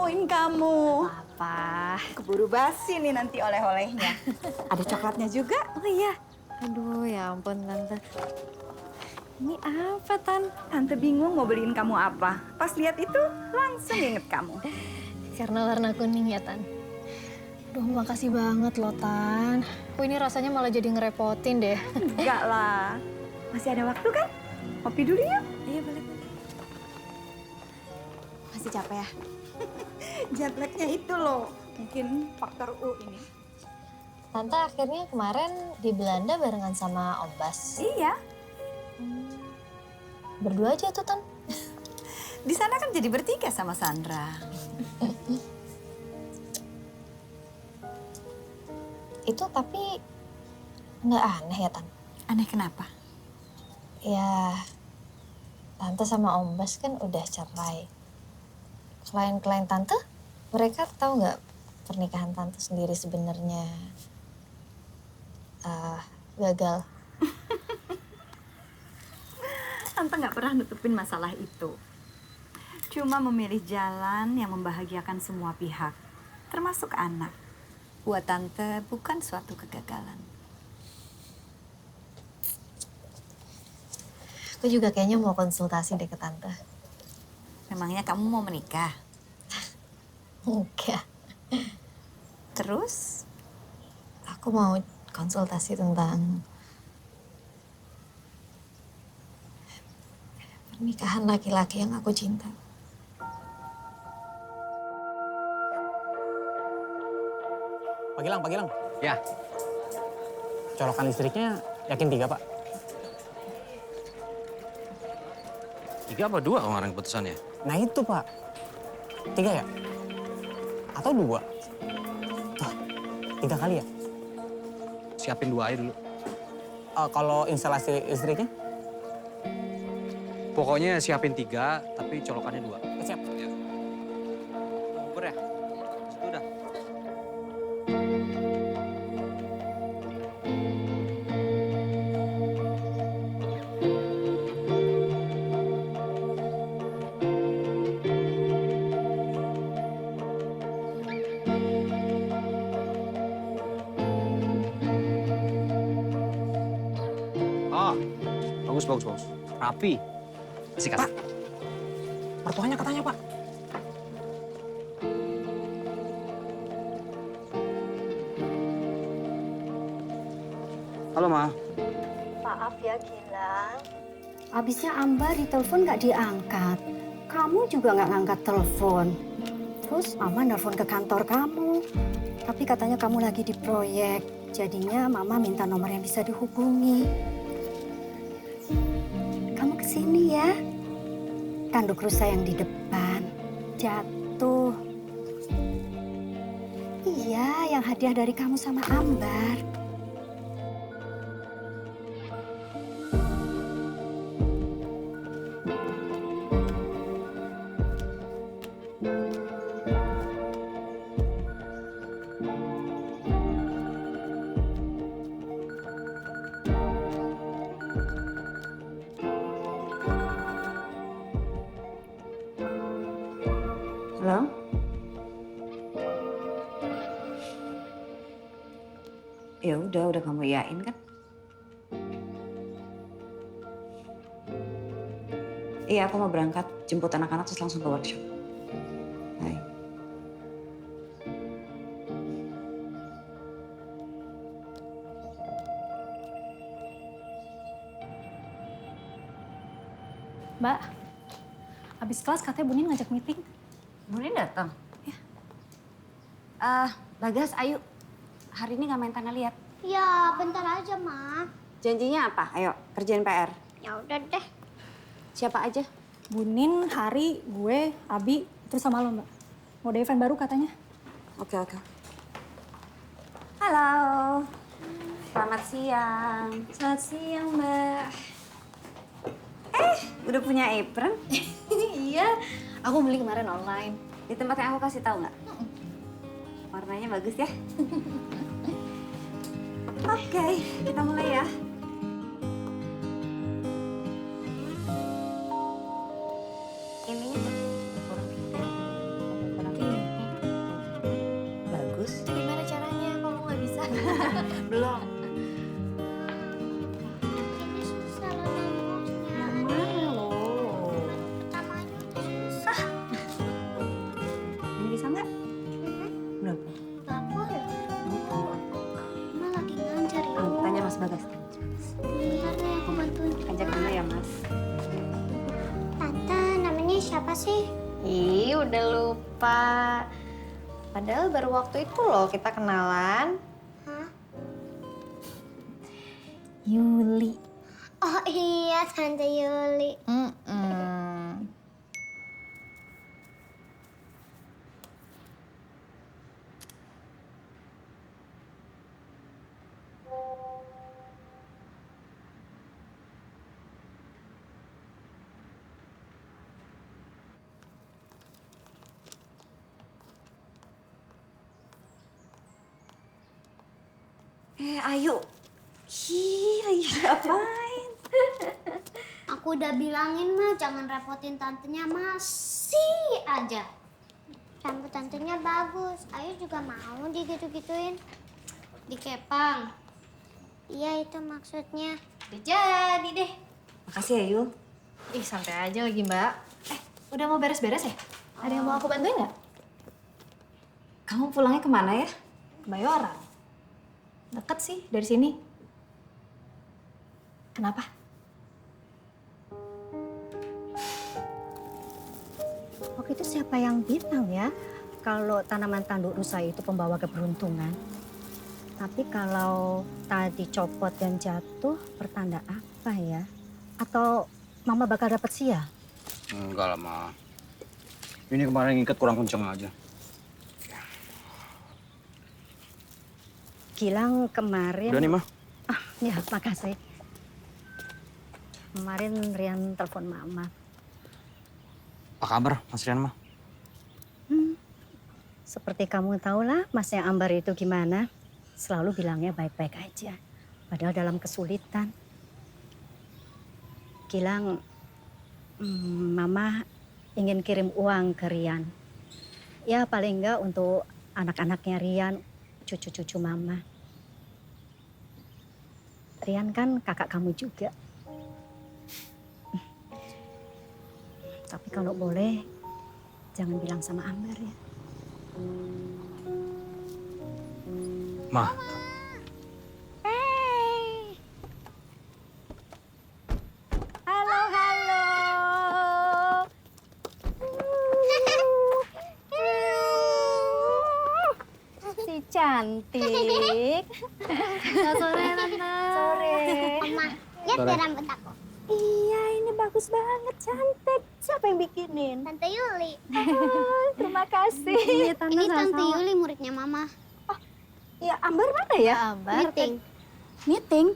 ngerepoin kamu. Apa? Keburu basi nih nanti oleh-olehnya. Ada coklatnya juga. Oh iya. Aduh, ya ampun Tante. Ini apa, Tan? Tante bingung mau beliin kamu apa. Pas lihat itu, langsung inget kamu. Karena warna kuning ya, Tan. Duh, makasih banget loh, Tan. Ini rasanya malah jadi ngerepotin deh. Enggak lah. Masih ada waktu kan? Kopi dulu yuk. Iya, boleh. Masih capek ya? Jet lag-nya itu loh. Mungkin faktor U ini. Tante akhirnya kemarin di Belanda barengan sama Om Bas. Iya. Berdua aja tuh, Tan. Di sana kan jadi bertiga sama Sandra. Itu tapi nggak aneh ya, Tan? Aneh kenapa? Ya, Tante sama Om Bas kan udah cerai. Klien-klien Tante, mereka tahu nggak pernikahan Tante sendiri sebenarnya gagal? Tante nggak pernah nutupin masalah itu. Cuma memilih jalan yang membahagiakan semua pihak, termasuk anak. Buat Tante bukan suatu kegagalan. Aku juga kayaknya mau konsultasi deh ke Tante. Memangnya kamu mau menikah? Enggak. Terus? Aku mau konsultasi tentang pernikahan laki-laki yang aku cinta. Pak Gilang, Pak Gilang. Ya, Colokan listriknya yakin 3, Pak? 3 apa 2 kemarin keputusannya? Nah itu, Pak. 3 ya? Atau 2? Tuh, 3 kali ya? Siapin 2 aja dulu. Kalau instalasi listriknya? Pokoknya siapin 3, tapi colokannya 2. Siap. Ya. Uber ya? Situ udah. Oh, bagus. Rapi. Sikat. Pak, mertuanya katanya, Pak. Halo, Ma. Maaf ya Gilang, habisnya Ambar ditelepon nggak diangkat. Kamu juga nggak ngangkat telepon. Terus Mama nelpon ke kantor kamu, tapi katanya kamu lagi di proyek. Jadinya Mama minta nomor yang bisa dihubungi. Kamu kesini ya. Tanduk rusa yang di depan jatuh. Iya, yang hadiah dari kamu sama Ambar. Halo? Ya udah kamu iyain kan? Iya, aku mau berangkat jemput anak-anak terus langsung ke workshop. Hai. Mbak, habis kelas katanya Bunin ngajak meeting. Bunin datang? Ya. Bagas, Ayu. Hari ini nggak main tanah liat. Ya, bentar aja, Ma. Janjinya apa? Ayo, kerjain PR. Ya udah deh. Siapa aja? Bunin, Hari, gue, Abi, terus sama lo, Mbak. Mau ada event baru katanya. Oke. Halo. Selamat siang. Selamat siang, Mbak. Udah punya apron? Iya, aku beli kemarin online. Di tempat yang aku kasih tahu nggak? Warnanya bagus ya. Oke, kita mulai ya. Ininya kurang dikit ya. Kurang dikit. Belum. Ini susah loh nemboknya. Yang mana loh? Pertamanya udah susah. Ini bisa nggak? Berapa? Berapa ya? Mama lagi ngajar ya. Tanya Mas Bagas. Lihat deh aku bantuin. Ajak dulu ya Mas. Tante, namanya siapa sih? Ih, udah lupa. Padahal baru waktu itu loh kita kenalan. Hah? Yuli. Oh iya, Tante Yuli. Ayo. Lagi ngapain? Aku udah bilangin mah jangan repotin tantenya, masih aja. Rambut tantenya bagus. Ayu juga mau digitu-gituin. Dikepang. Iya itu maksudnya. Udah jadi deh. Makasih ya Yu. Ih, santai aja lagi, Mbak. Udah mau beres-beres ya? Ada yang mau aku bantuin nggak? Kamu pulangnya kemana ya? Kebayoran. Deket sih dari sini. Kenapa? Waktu itu siapa yang bilang ya kalau tanaman tanduk rusa itu pembawa keberuntungan? Tapi kalau tadi copot dan jatuh pertanda apa ya? Atau Mama bakal dapat sial? Enggak lah, Ma. Ini kemarin ngikat kurang kenceng aja. Gilang kemarin... Udah nih, Ma. Ya, makasih. Kemarin Rian telepon Mama. Apa kabar, Mas Rian, Ma? Seperti kamu tahu lah, Masnya Ambar itu gimana. Selalu bilangnya baik-baik aja. Padahal dalam kesulitan. Gilang, Mama ingin kirim uang ke Rian. Ya paling enggak untuk anak-anaknya Rian, cucu-cucu Mama. Rian kan kakak kamu juga. Tapi kalau boleh, jangan bilang sama Ambar ya. Ma. Halo, halo. Si cantik. Selamat sore, Tante. Sore. Mama, lihat Sore. deh rambut aku. Iya, ini bagus banget, cantik. Siapa yang bikinin? Tante Yuli. Terima kasih. Iya, Ini Tante Yuli muridnya Mama. Ya, Ambar mana ya? Ambar. Meeting. Meeting.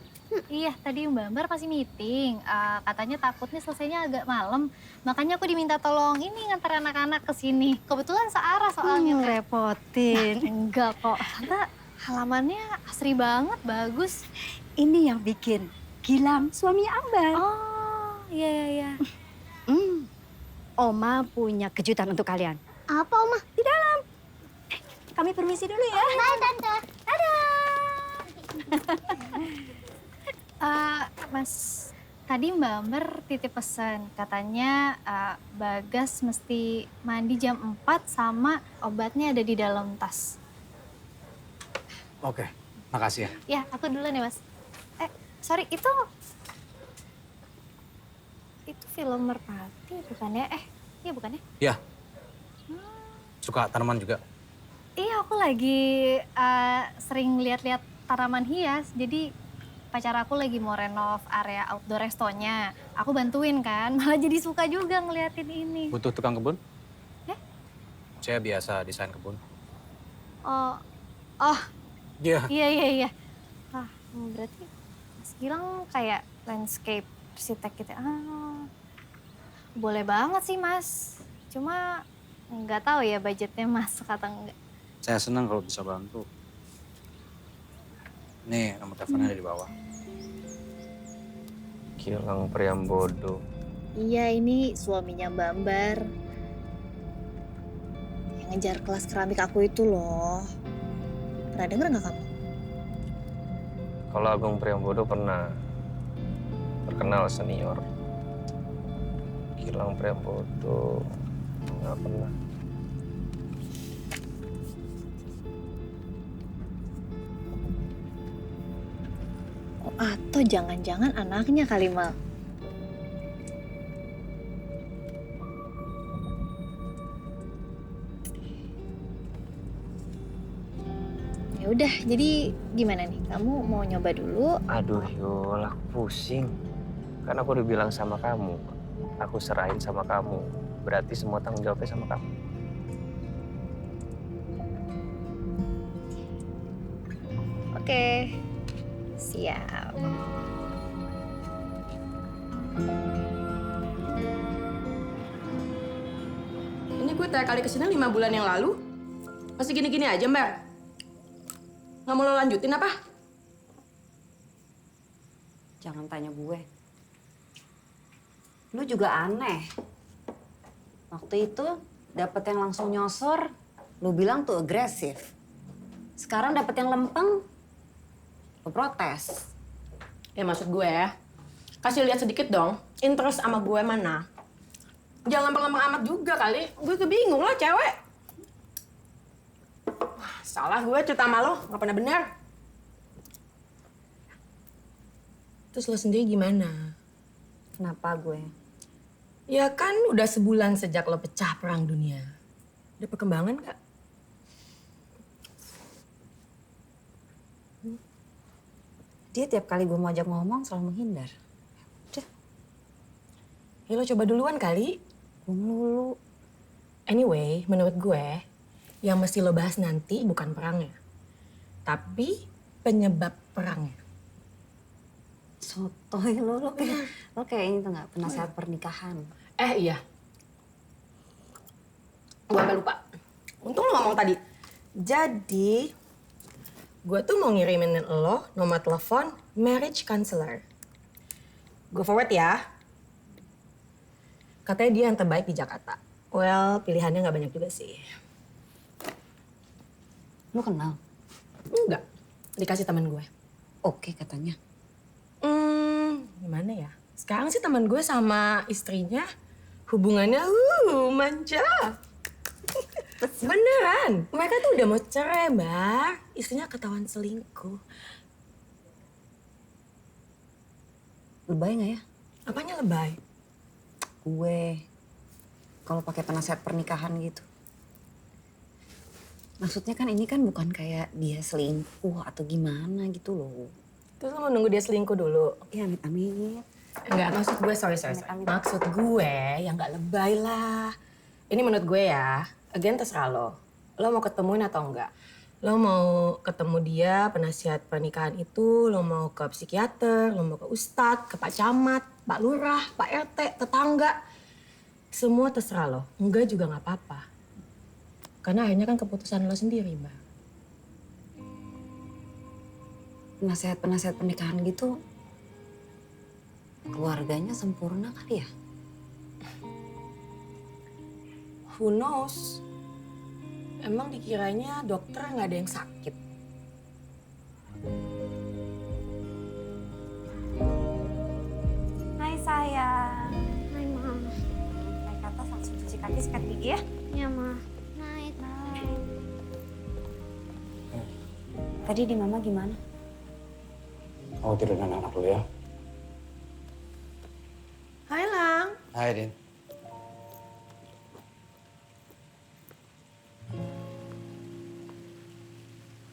Iya, tadi Mbak Ambar pasti meeting. Katanya takutnya selesainya agak malam. Makanya aku diminta tolong ini ngantar anak-anak ke sini. Kebetulan searah soalnya. Teh. Repotin. Enggak kok. Tante, halamannya asri banget, bagus. Ini yang bikin Gilang, suami Ambar. Oh, iya. Oma punya kejutan untuk kalian. Apa, Oma? Di dalam. Kami permisi dulu ya. Bye, Tante. Mas, tadi Mbak Ambar titip pesan. Katanya Bagas mesti mandi jam 4 sama obatnya ada di dalam tas. Oke, makasih ya. Ya, aku duluan ya, Mas. Sorry, itu film Merpati bukan ya? Iya bukan ya? Iya. Suka tanaman juga. Iya, aku lagi sering lihat-lihat tanaman hias. Jadi pacar aku lagi mau renov area outdoor restonya. Aku bantuin kan, malah jadi suka juga ngeliatin ini. Butuh tukang kebun? Ya? Saya biasa desain kebun. Oh, Iya. iya. Berarti Mas Gilang kayak landscape arsitek gitu. Boleh banget sih, Mas. Cuma nggak tahu ya budgetnya masuk atau enggak. Saya senang kalau bisa bantu. Nih, nomor teleponnya ada di bawah. Gilang Priambodo. Iya, ini suaminya Mbak Ambar. Yang ngejar kelas keramik aku itu loh. Pernah denger nggak kamu? Kalau Agung Priambodo pernah terkenal senior. Gilang Priambodo nggak pernah. Oh, atau jangan-jangan anaknya kali, Mal. Ya udah, jadi gimana nih? Kamu mau nyoba dulu? Aduh Yul, aku pusing. Kan aku udah bilang sama kamu, aku serahin sama kamu. Berarti semua tanggung jawabnya sama kamu. Oke, siap. Ini gue terakhir kali kesini 5 bulan yang lalu. Masih gini-gini aja, Mbak. Nggak mau lo lanjutin apa? Jangan tanya gue. Lu juga aneh. Waktu itu dapet yang langsung nyosor, lu bilang tuh agresif. Sekarang dapet yang lempeng, lu protes. Ya maksud gue ya, kasih lihat sedikit dong, interest sama gue mana. Jangan gampang-gampang amat juga kali. Gue kebingung lah cewek. Wah, salah gue cerita sama lo, nggak pernah benar. Terus lo sendiri gimana? Kenapa gue? Ya kan udah sebulan sejak lo pecah perang dunia. Ada perkembangan nggak? Dia tiap kali gue mau ajak ngomong selalu menghindar. Udah, Ya lo coba duluan kali. gue melulu. Anyway, menurut gue, yang mesti lo bahas nanti bukan perangnya. Tapi penyebab perangnya. Sotoy lo kayak ini tuh nggak penasehat pernikahan. Iya. Gue agak lupa. Untung lo ngomong tadi. Jadi, gue tuh mau ngirimin lo nomor telepon marriage counselor. Gue forward ya. Katanya dia yang terbaik di Jakarta. Well, pilihannya nggak banyak juga sih. Lu kenal? Enggak. Dikasih teman gue. Oke katanya. Gimana ya? Sekarang sih teman gue sama istrinya hubungannya manja. Beneran. Mereka tuh udah mau cerai, Mbak. Istrinya ketahuan selingkuh. Lebay nggak ya? Apanya lebay? Gue kalau pakai penasehat pernikahan gitu. Maksudnya kan ini kan bukan kayak dia selingkuh atau gimana gitu loh. Terus lo mau nunggu dia selingkuh dulu? Ya amit-amit. Enggak, maksud gue sorry. Maksud gue yang nggak lebay lah. Ini menurut gue ya, again terserah lo. Lo mau ketemuin atau enggak? Lo mau ketemu dia, penasihat pernikahan itu, lo mau ke psikiater, lo mau ke ustadz, ke Pak Camat, Pak Lurah, Pak RT, tetangga. Semua terserah lo. Enggak juga nggak apa-apa. Karena akhirnya kan keputusan lo sendiri, Mbak. Penasehat pernikahan gitu, keluarganya sempurna kali ya? Who knows? Emang dikiranya dokter nggak ada yang sakit. Hai sayang. Hai, Ma. Naik ke atas langsung cuci kaki, sikat gigi ya. Ya, Ma. Night. Tadi di mama gimana? Kamu tidur dengan anak dulu ya. Hai Lang. Hai, Din.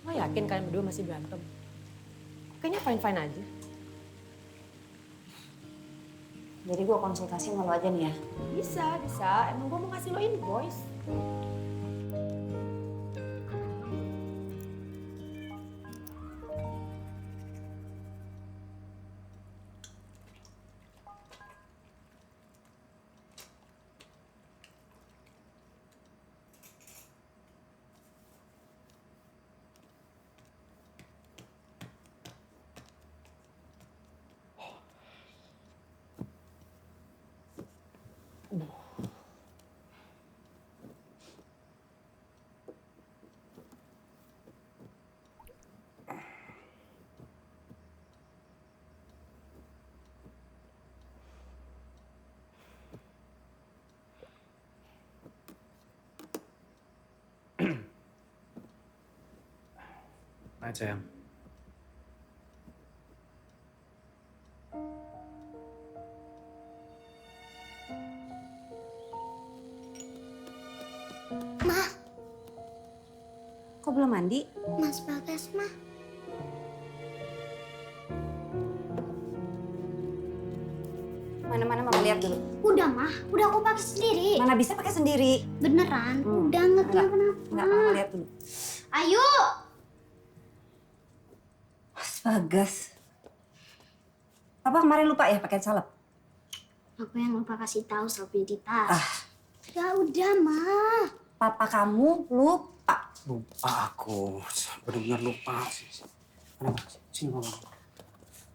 Lo yakin kalian berdua masih berantem? Kayaknya fine-fine aja. Jadi gue konsultasi sama lo aja nih ya? Bisa. Emang gue mau ngasih lo invoice. Hai sayang. Ma. Kok belum mandi? Mas Bagas, mah. Mana-mana mama lihat dulu. Udah, mah. Udah aku pakai sendiri. Mana bisa pakai sendiri? Beneran? Udah, nggak kenapa-napa. Enggak, mama lihat dulu. Ayo! Mas Bagas. Papa kemarin lupa ya pakai salep? Aku yang lupa kasih tahu soal di tas. Ya udah, mah. Papa kamu lupa. Lupa aku. Benar-benar lupa. Mana, Ma? Sini, Mama.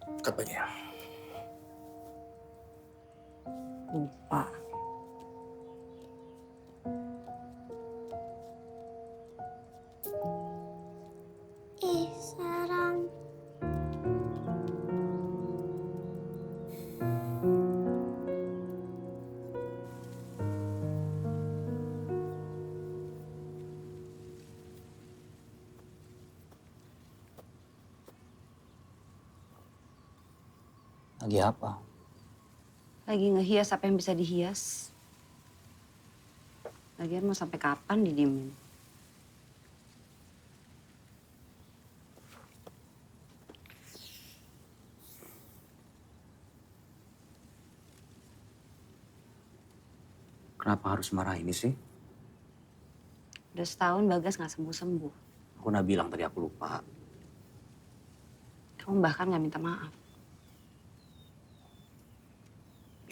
Angkat baju ya. Lupa. Ih, sarang. Lagi apa? Lagi ngehias apa yang bisa dihias. Lagian mau sampai kapan didiemin? Kenapa harus marah ini sih? Udah setahun Bagas nggak sembuh-sembuh. Aku udah bilang tadi aku lupa. Kamu bahkan nggak minta maaf.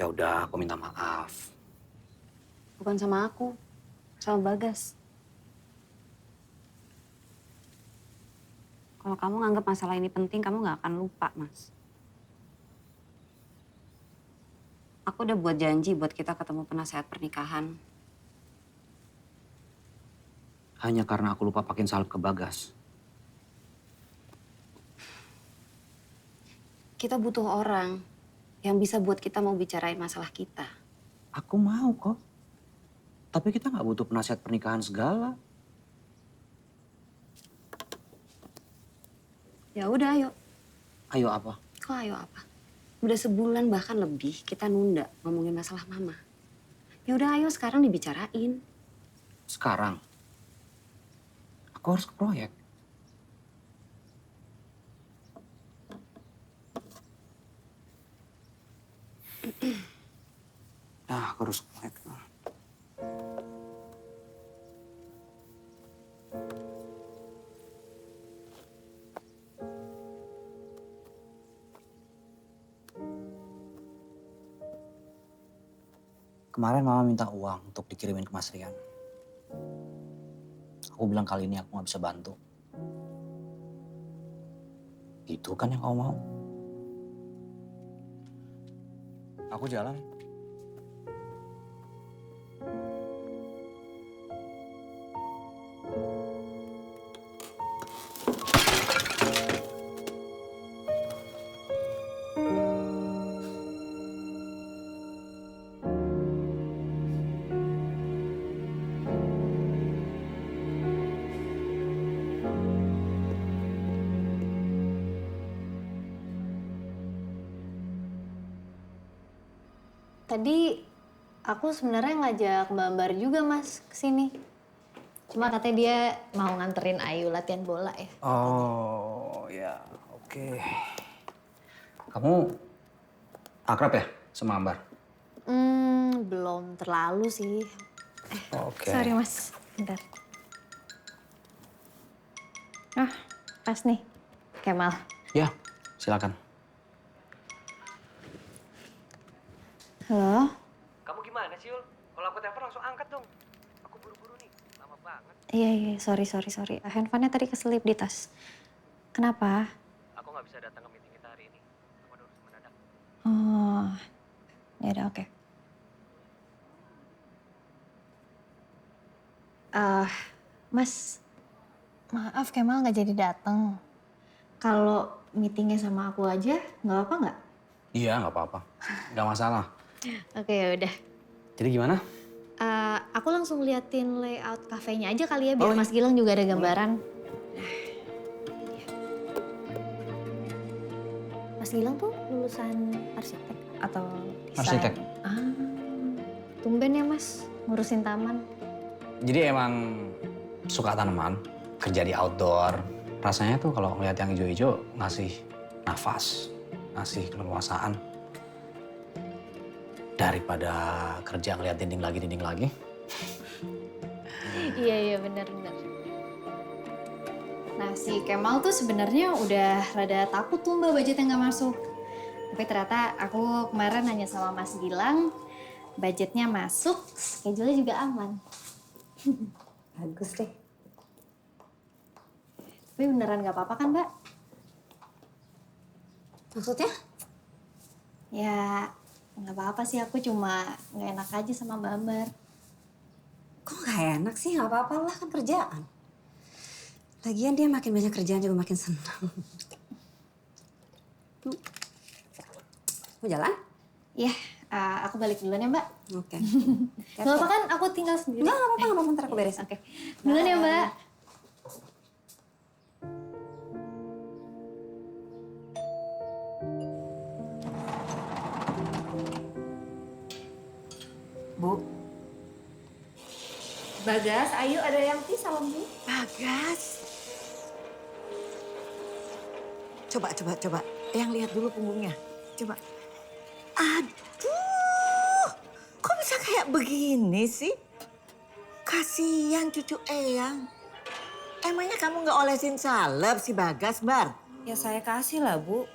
Ya udah, aku minta maaf. Bukan sama aku, sama Bagas. Kalau kamu nganggap masalah ini penting, kamu nggak akan lupa, Mas. Aku udah buat janji buat kita ketemu penasehat pernikahan. Hanya karena aku lupa pakein salep ke Bagas. Kita butuh orang yang bisa buat kita mau bicarain masalah kita. Aku mau kok. Tapi kita nggak butuh penasihat pernikahan segala. Ya udah, ayo. Ayo apa? Kok ayo apa? Udah sebulan bahkan lebih kita nunda ngomongin masalah mama. Ya udah, ayo sekarang dibicarain. Sekarang. Aku harus ke proyek. Aku harus ke proyek. Kemarin mama minta uang untuk dikirimin ke Mas Rian. Aku bilang kali ini aku nggak bisa bantu. Itu kan yang kau mau. Aku jalan. Tadi aku sebenarnya ngajak Mbak Ambar juga Mas ke sini. Cuma katanya dia mau nganterin Ayu latihan bola ya. Oh ya, oke. Kamu akrab ya sama Ambar? Belum terlalu sih. Oke. Sorry Mas, bentar. Pas nih, Kemal. Ya, silakan. Halo? Kamu gimana sih, Yul? Kalau aku telepon langsung angkat dong. Aku buru-buru nih, lama banget. Iya, sorry. Handphonenya tadi keselip di tas. Kenapa? Aku nggak bisa datang ke meeting kita hari ini. Aku ada urusan mendadak. Oh, ya udah oke. Mas, maaf Kemal nggak jadi datang. Kalau meetingnya sama aku aja, nggak apa-apa nggak? Iya, nggak apa-apa. Nggak masalah. Oke, ya udah. Jadi gimana? Aku langsung liatin layout kafenya aja kali ya, biar Oh, iya. Mas Gilang juga ada gambaran. Mas Gilang tuh lulusan arsitek atau desain? Arsitek. Ah, tumben ya Mas ngurusin taman. Jadi emang suka tanaman, kerja di outdoor. Rasanya tuh kalau ngeliat yang hijau-hijau ngasih nafas, ngasih keleluasaan. Daripada kerja ngeliat dinding lagi. Iya benar. Nah si Kemal tuh sebenarnya udah rada takut tuh Mbak budgetnya nggak masuk. Tapi ternyata aku kemarin nanya sama Mas Gilang, budgetnya masuk, schedule-nya juga aman. Bagus deh. Tapi beneran nggak apa-apa kan Mbak? Maksudnya? Ya nggak apa-apa sih, aku cuma nggak enak aja sama Mbak Ambar. Kok nggak enak sih? Nggak apa-apa lah, kan kerjaan. Lagian dia makin banyak kerjaan juga makin senang. Mau jalan? Iya, aku balik duluan ya Mbak. Oke. Nggak apa-apa kan aku tinggal sendiri? Nggak apa-apa, ntar aku beres. Oke, duluan ya Mbak. Bu. Bagas, ayo ada yang tea salam Bu. Bagas. Coba. Yang lihat dulu punggungnya. Coba. Aduh, kok bisa kayak begini sih? Kasihan cucu Eyang. Emangnya kamu nggak olesin salep si Bagas, Bar? Ya saya kasih lah, Bu.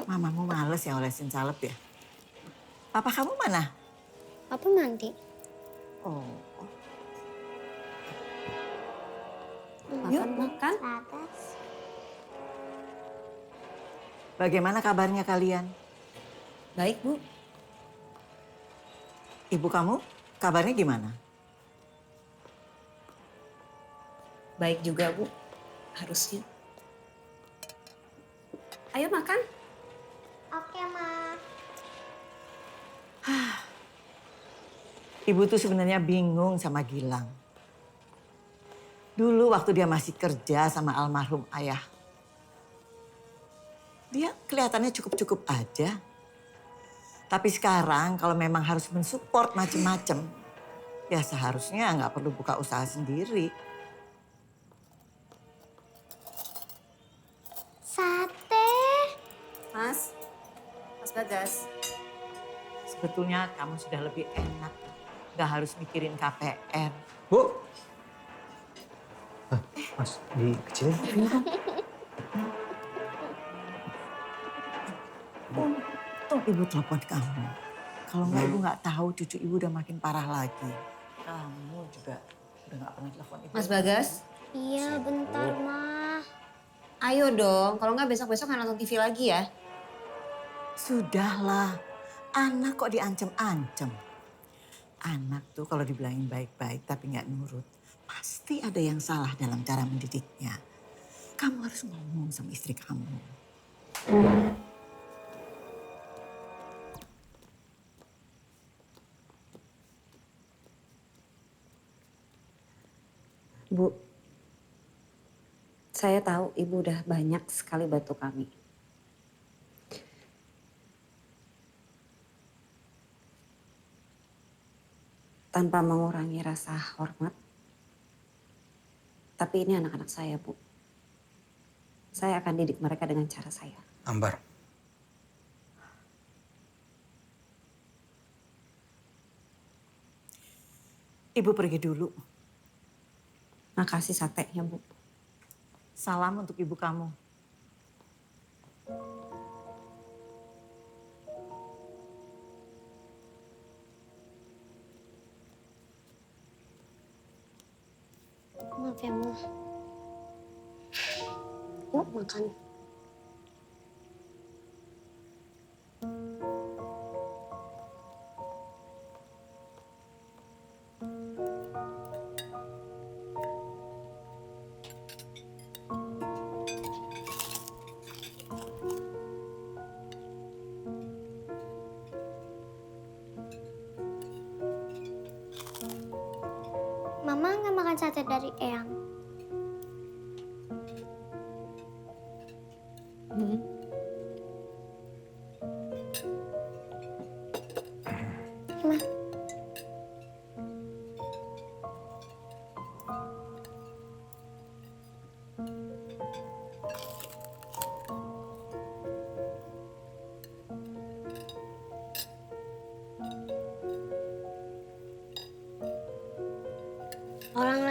Mamamu males ya olesin salep ya? Papa kamu mana? Papa mandi. Oh. Yuk, makan. Bagas. Bagaimana kabarnya kalian? Baik, Bu. Ibu kamu kabarnya gimana? Baik juga, Bu. Harusnya. Ayo makan. Oke, Ma. Ibu tuh sebenarnya bingung sama Gilang. Dulu waktu dia masih kerja sama almarhum ayah, dia kelihatannya cukup-cukup aja. Tapi sekarang kalau memang harus mensupport macem-macem, ya seharusnya nggak perlu buka usaha sendiri. Sate. Mas Bagas. Sebetulnya kamu sudah lebih enak, nggak harus mikirin KPR. Bu. Mas, dikecilin TV-nya dong. Untung ibu telepon kamu. Kalau nggak ibu nggak tahu cucu ibu udah makin parah lagi. Kamu juga udah nggak pernah telepon ibu. Mas Bagas. Iya, bentar, Ma. Ayo dong, kalau nggak besok-besok nggak nonton TV lagi ya. Sudahlah, anak kok diancem-ancem. Anak tuh kalau dibilangin baik-baik tapi nggak nurut, pasti ada yang salah dalam cara mendidiknya. Kamu harus ngomong sama istri kamu. Bu, saya tahu Ibu udah banyak sekali bantu kami. Tanpa mengurangi rasa hormat. Tapi ini anak-anak saya, Bu. Saya akan didik mereka dengan cara saya. Ambar. Ibu pergi dulu. Makasih satenya, Bu. Salam untuk ibu kamu. Maaf ya, Ma. Yuk, makan. Mama nggak makan sate dari Eyang.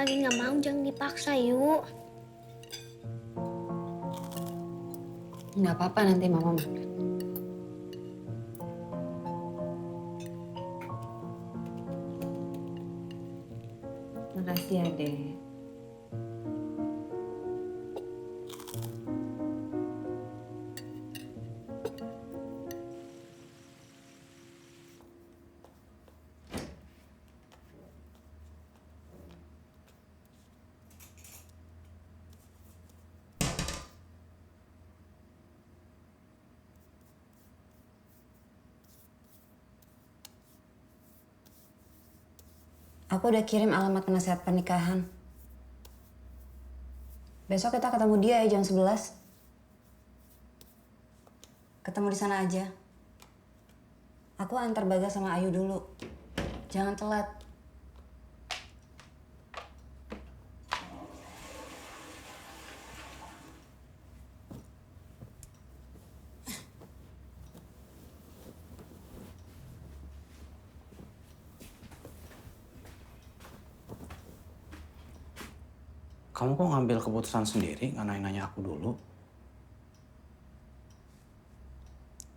lagi nggak mau, jangan dipaksa yuk. Nggak apa-apa, nanti mama makan. Makasih ya, Dek. Aku udah kirim alamat penasihat pernikahan. Besok kita ketemu dia ya jam 11. Ketemu di sana aja. Aku antar Bagas sama Ayu dulu. Jangan telat. Kamu kok ngambil keputusan sendiri, nggak nanya-nanya aku dulu?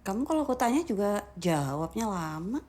Kamu kalau aku tanya juga jawabnya lama.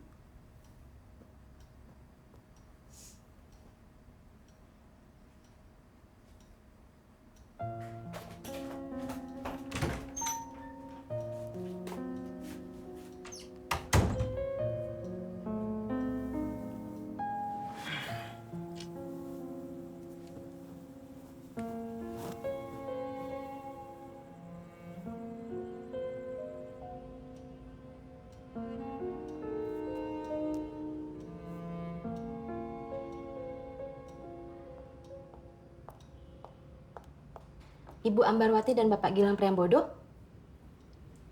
Ibu Ambarwati dan Bapak Gilang Priambodo?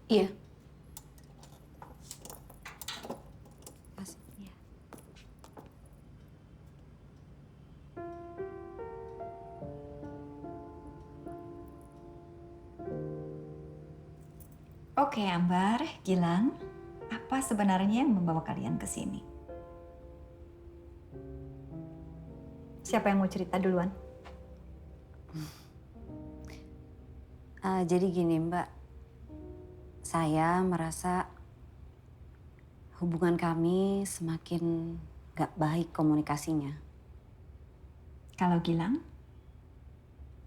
Iya. Oke, Ambar, Gilang, apa sebenarnya yang membawa kalian ke sini? Siapa yang mau cerita duluan? Jadi gini, Mbak. Saya merasa hubungan kami semakin gak baik komunikasinya. Kalau Gilang,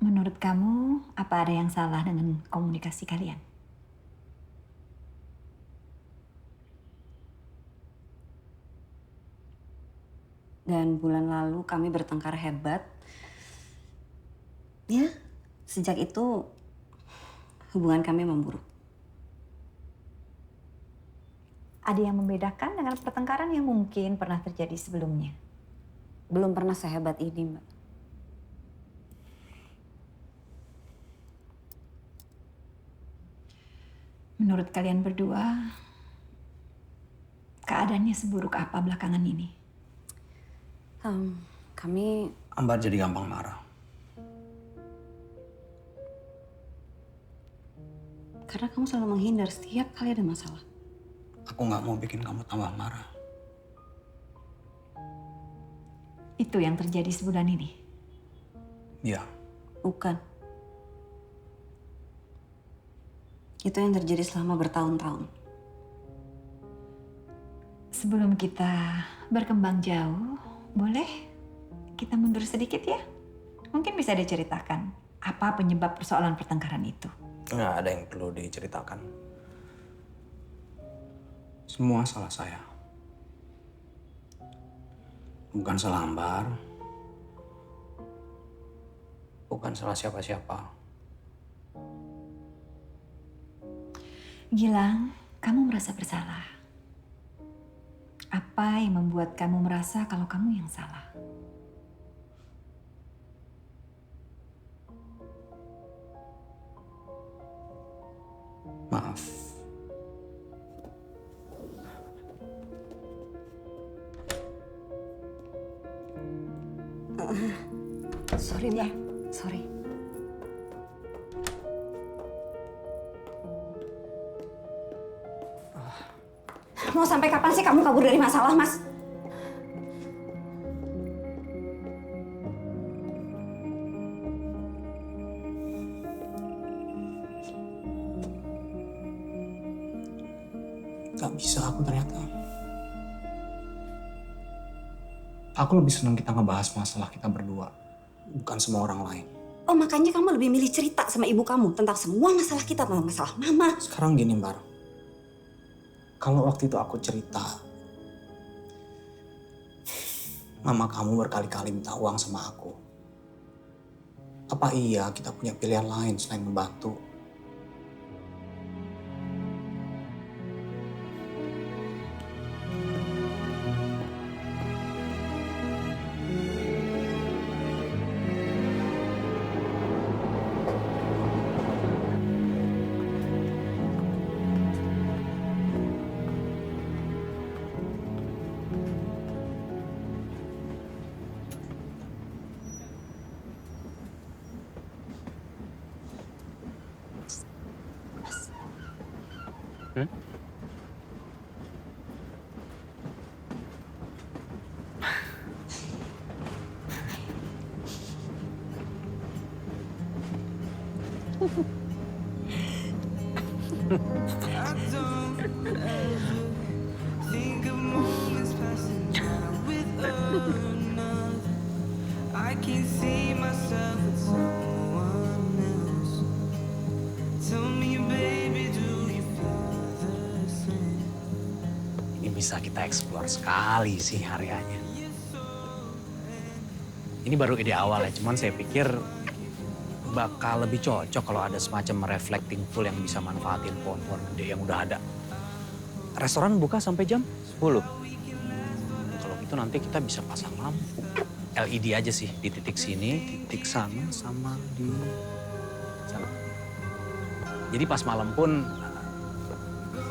menurut kamu apa ada yang salah dengan komunikasi kalian? Dan bulan lalu kami bertengkar hebat. Ya, sejak itu hubungan kami memburuk. Ada yang membedakan dengan pertengkaran yang mungkin pernah terjadi sebelumnya? Belum pernah sehebat ini, Mbak. Menurut kalian berdua, keadaannya seburuk apa belakangan ini? Kami... Ambar jadi gampang marah. Karena kamu selalu menghindar setiap kali ada masalah. Aku nggak mau bikin kamu tambah marah. Itu yang terjadi sebulan ini? Iya. Bukan. Itu yang terjadi selama bertahun-tahun. Sebelum kita berkembang jauh, boleh kita mundur sedikit ya? Mungkin bisa diceritakan apa penyebab persoalan pertengkaran itu? Nggak ada yang perlu diceritakan. Semua salah saya. Bukan salah Ambar. Bukan salah siapa-siapa. Gilang, kamu merasa bersalah. Apa yang membuat kamu merasa kalau kamu yang salah? Maaf. Sorry, Mbak. Sorry. Mau sampai kapan sih kamu kabur dari masalah, Mas? Gak bisa aku ternyata. Aku lebih senang kita ngebahas masalah kita berdua, bukan semua orang lain. Oh, makanya kamu lebih milih cerita sama ibu kamu tentang semua masalah kita, tentang masalah mama. Sekarang gini, Mbar. Kalau waktu itu aku cerita, mama kamu berkali-kali minta uang sama aku. Apa iya kita punya pilihan lain selain membantu? Ini bisa kita eksplor sekali sih areanya. Ini baru ide awal ya, cuman saya pikir bakal lebih cocok kalau ada semacam reflecting pool yang bisa manfaatin pohon-pohon gede yang udah ada. Restoran buka sampai jam 10. Kalau gitu nanti kita bisa pasang lampu. LED aja sih, di titik sini, titik sana, sama di sana. Jadi pas malam pun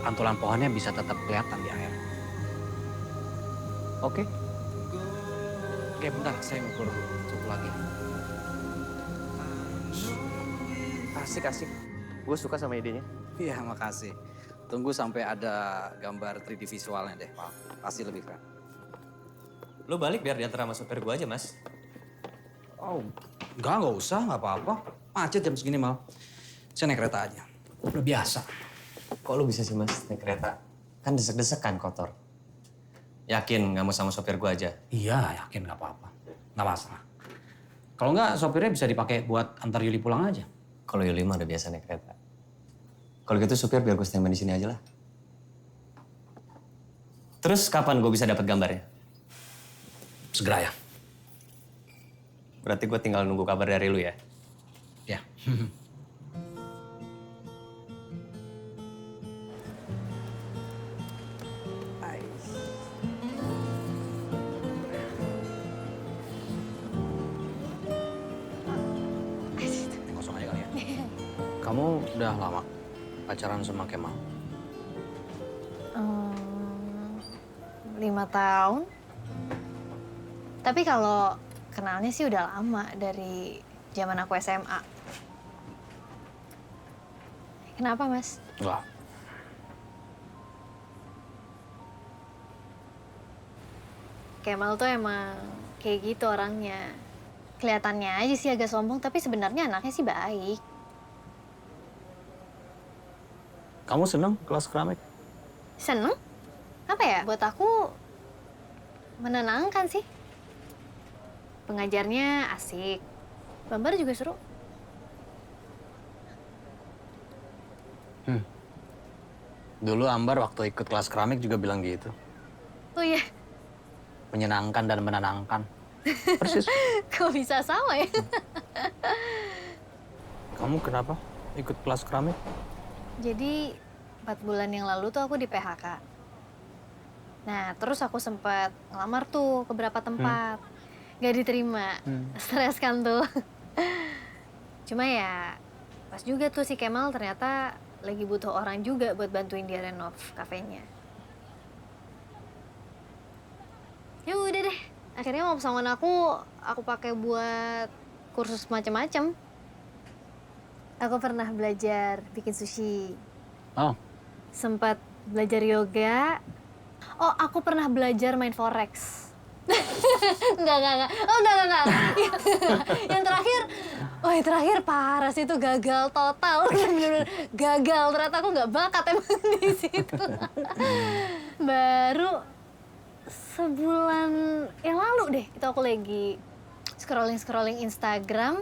pantulan pohonnya bisa tetap kelihatan di air. Oke? Oke, bentar saya ngukur suku lagi. Asik. Gue suka sama idenya. Iya, makasih. Tunggu sampai ada gambar 3D visualnya deh, Pak. Pasti lebih keren. Lu balik biar diantar sama supir gue aja, Mas. Oh, nggak usah, nggak apa-apa. Macet jam segini mal. Saya naik kereta aja. Udah biasa. Kok lu bisa sih, Mas, naik kereta? Kan desek-desekan kotor. Yakin nggak mau sama supir gue aja? Iya, yakin nggak apa-apa. Nggak masalah. Kalau nggak, sopirnya bisa dipakai buat antar Yuli pulang aja. Kalau Yuli mah udah biasa naik kereta. Kalau gitu supir biar gue standby di sini aja lah. Terus kapan gue bisa dapat gambarnya? Segera ya. Berarti gue tinggal nunggu kabar dari lu ya? Ya. Kosong aja kali ya. Kamu udah lama pacaran sama Kemal? 5 tahun. Tapi kalau kenalnya sih udah lama, dari zaman aku SMA. Kenapa, Mas? Enggak. Kemal tuh emang kayak gitu orangnya. Kelihatannya aja sih agak sombong, tapi sebenarnya anaknya sih baik. Kamu seneng kelas keramik? Seneng? Apa ya? Buat aku menenangkan sih. Pengajarnya asik. Gambar juga seru. Dulu Ambar waktu ikut kelas keramik juga bilang gitu. Oh iya, Menyenangkan dan menenangkan. Persis. kok bisa sama ya? Kamu kenapa ikut kelas keramik? Jadi 4 bulan yang lalu tuh aku di PHK. Nah, terus aku sempat ngelamar tuh ke beberapa tempat. Gak diterima. Stres kan tuh. Cuma ya pas juga tuh si Kemal ternyata lagi butuh orang juga buat bantuin dia renov kafenya. Ya udah deh. Akhirnya mau pesangon aku pakai buat kursus macam-macam. Aku pernah belajar bikin sushi. Oh. Sempat belajar yoga. Oh, aku pernah belajar main forex. Enggak. Oh, enggak. Yang terakhir, Oh, yang terakhir parah sih, itu gagal total. Bener-bener gagal. Ternyata aku nggak bakat emang di situ. Baru sebulan yang lalu deh, itu aku lagi scrolling Instagram,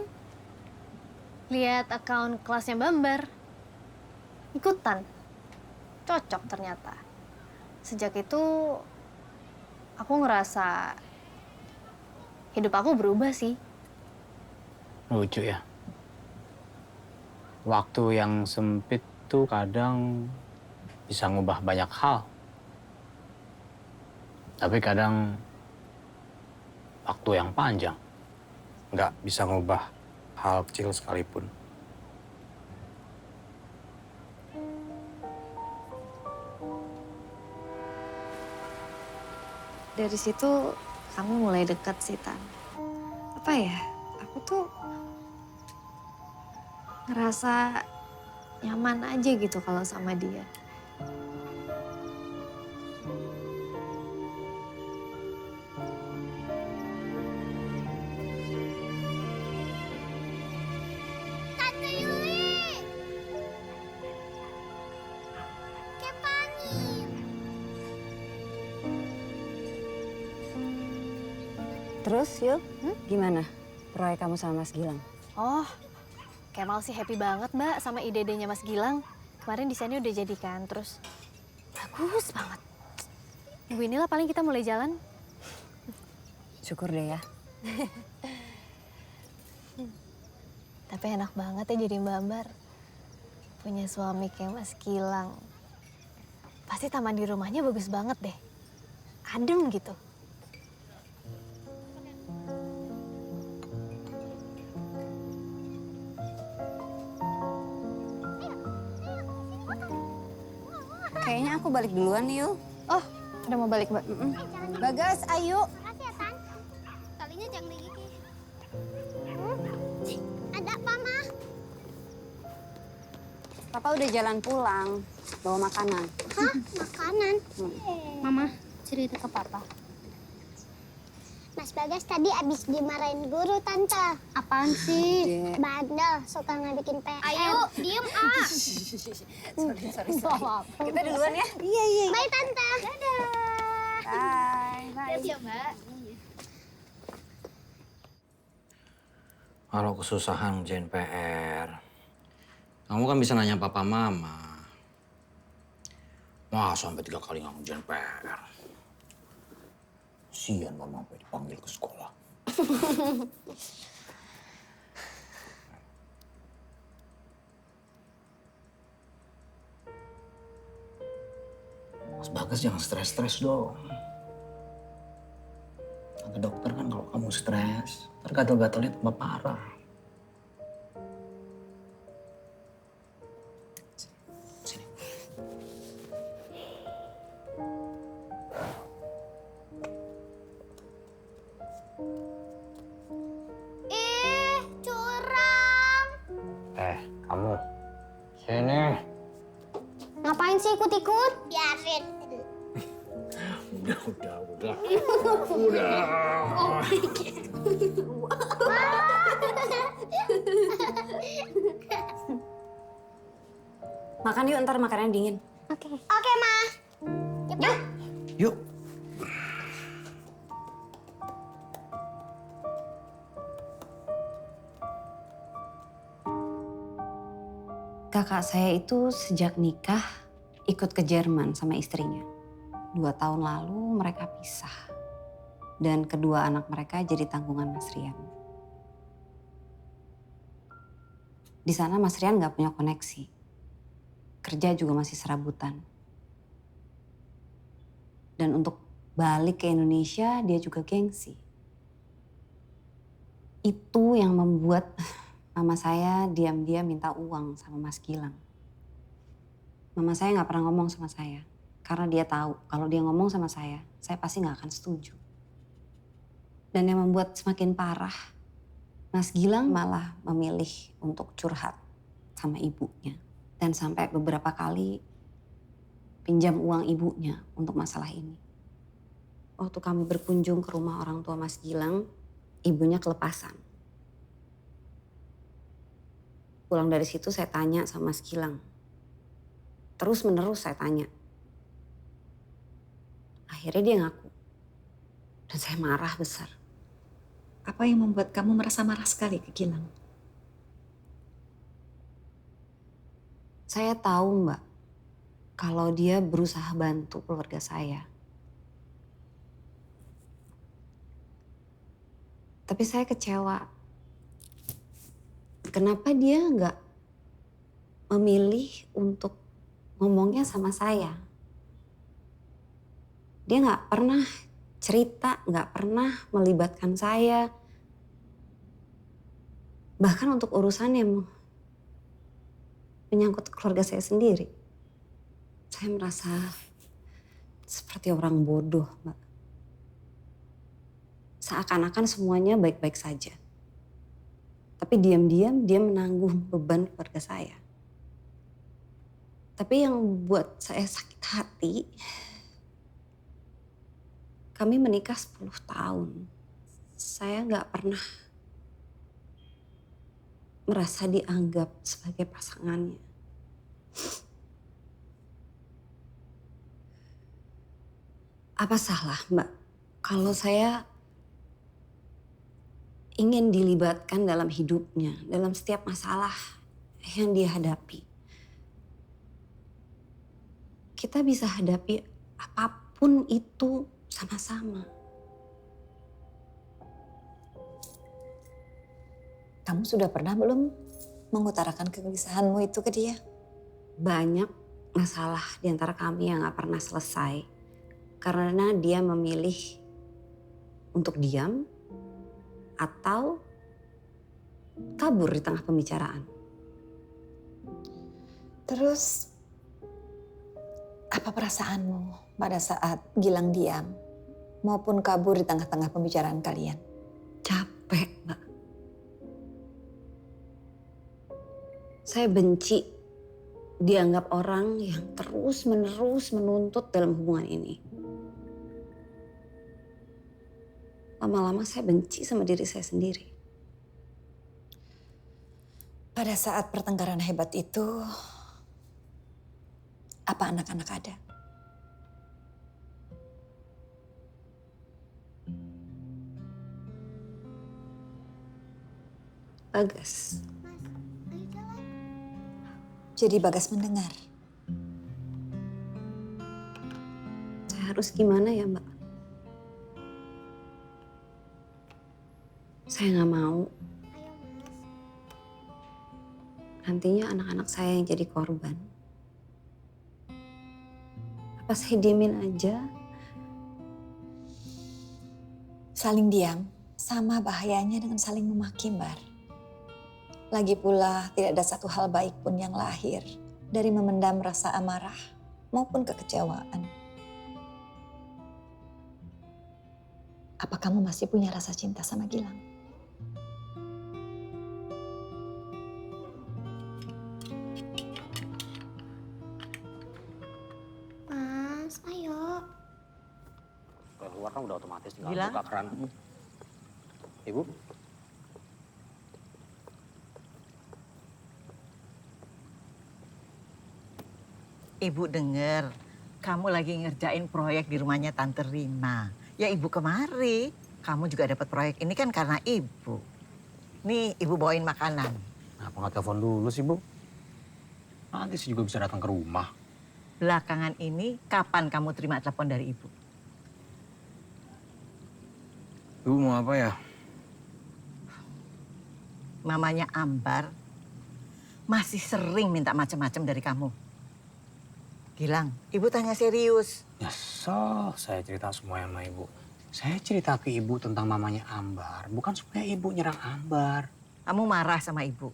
lihat akun kelasnya Bambar. Ikutan. Cocok ternyata. Sejak itu aku ngerasa hidup aku berubah sih. Lucu ya. Waktu yang sempit tuh kadang bisa ngubah banyak hal. Tapi kadang waktu yang panjang nggak bisa ngubah hal kecil sekalipun. Dari situ kamu mulai dekat sih, Tan. Apa ya, aku tuh ngerasa nyaman aja gitu kalau sama dia. Tante Yuli! Kepangin! Terus yuk, gimana proyek kamu sama Mas Gilang? Oh, Kemal sih happy banget Mbak sama ide-idenya Mas Gilang. Kemarin desainnya udah jadi kan, terus bagus banget. Minggu inilah paling kita mulai jalan. Syukur deh ya. Tapi enak banget ya jadi Mbak Ambar. Punya suami kayak Mas Gilang. Pasti taman di rumahnya bagus banget deh. Adem gitu. Kayaknya aku balik duluan nih, Yul. Oh, udah mau balik, Mbak? Bagas, ayo. Makasih ya, Tan. Talinya jangan digigit. Ada apa, Ma? Papa udah jalan pulang, bawa makanan. Hah? Makanan? Mama, cerita ke Papa. Mas Bagas tadi abis dimarahin guru, Tante. Apaan sih? Dek. Bandel, suka ngebikin PR. Ayo, diem, Ah. Sorry. Kita duluan ya? Iya. Bye, Tante. Dadah. Bye. Ya, Mbak. Kalau kesusahan ngerjain PR, kamu kan bisa nanya papa mama. Wah, sampai 3 kali nggak ngerjain PR. Sian mama sampai dipanggil ke sekolah. Mas Bagas jangan stres-stres dong. Kata dokter kan kalau kamu stres, ntar gatal-gatalnya tambah parah. Sini. Curang. Kamu. Sini. Ngapain sih ikut-ikut? Biarin. Udah. Makan yuk, ntar makanannya dingin. Oke, Ma. Yuk. Yuk. Kakak saya itu sejak nikah ikut ke Jerman sama istrinya. 2 tahun lalu mereka pisah. Dan kedua anak mereka jadi tanggungan Mas Rian. Di sana Mas Rian nggak punya koneksi. Kerja juga masih serabutan. Dan untuk balik ke Indonesia dia juga gengsi. Itu yang membuat mama saya diam-diam minta uang sama Mas Gilang. Mama saya nggak pernah ngomong sama saya. Karena dia tahu kalau dia ngomong sama saya pasti nggak akan setuju. Dan yang membuat semakin parah, Mas Gilang malah memilih untuk curhat sama ibunya. Dan sampai beberapa kali pinjam uang ibunya untuk masalah ini. Waktu kami berkunjung ke rumah orang tua Mas Gilang, ibunya kelepasan. Pulang dari situ saya tanya sama Mas Gilang. Terus menerus saya tanya. Akhirnya dia ngaku. Dan saya marah besar. Apa yang membuat kamu merasa marah sekali ke Gilang? Saya tahu Mbak, kalau dia berusaha bantu keluarga saya. Tapi saya kecewa. Kenapa dia nggak memilih untuk ngomongnya sama saya? Dia nggak pernah cerita, nggak pernah melibatkan saya. Bahkan untuk urusan yang menyangkut keluarga saya sendiri. Saya merasa seperti orang bodoh, Mbak. Seakan-akan semuanya baik-baik saja. Tapi diam-diam dia menanggung beban keluarga saya. Tapi yang buat saya sakit hati, kami menikah 10 tahun. Saya nggak pernah merasa dianggap sebagai pasangannya. Apa salah, Mbak, kalau saya ingin dilibatkan dalam hidupnya, dalam setiap masalah yang dia hadapi? Kita bisa hadapi apapun itu sama-sama. Kamu sudah pernah belum mengutarakan kegelisahanmu itu ke dia? Banyak masalah di antara kami yang gak pernah selesai. Karena dia memilih untuk diam atau kabur di tengah pembicaraan. Terus, apa perasaanmu pada saat Gilang diam maupun kabur di tengah-tengah pembicaraan kalian? Capek, Mbak. Saya benci dianggap orang yang terus-menerus menuntut dalam hubungan ini. Lama-lama saya benci sama diri saya sendiri. Pada saat pertengkaran hebat itu, apa anak-anak ada? Bagas. Jadi Bagas mendengar. Saya harus gimana ya, Mbak? Saya nggak mau. Nantinya anak-anak saya yang jadi korban. Apa saya diemin aja? Saling diam sama bahayanya dengan saling memaki, Mbar. Lagi pula tidak ada satu hal baik pun yang lahir dari memendam rasa amarah maupun kekecewaan. Apa kamu masih punya rasa cinta sama Gilang? Mas, ayo. Keluar kan udah otomatis tinggal Gilang? buka keran. Ibu? Ibu dengar, kamu lagi ngerjain proyek di rumahnya Tante Rina. Ya ibu kemari, kamu juga dapat proyek ini kan karena ibu. Nih ibu bawain makanan. Kenapa nggak telepon dulu sih, Bu? Nanti sih juga bisa datang ke rumah. Belakangan ini kapan kamu terima telepon dari ibu? Ibu mau apa ya? Mamanya Ambar masih sering minta macam-macam dari kamu. Gilang, ibu tanya serius. Nyesel saya cerita semua sama ibu. Saya cerita ke ibu tentang mamanya Ambar. Bukan supaya ibu nyerang Ambar. Kamu marah sama ibu.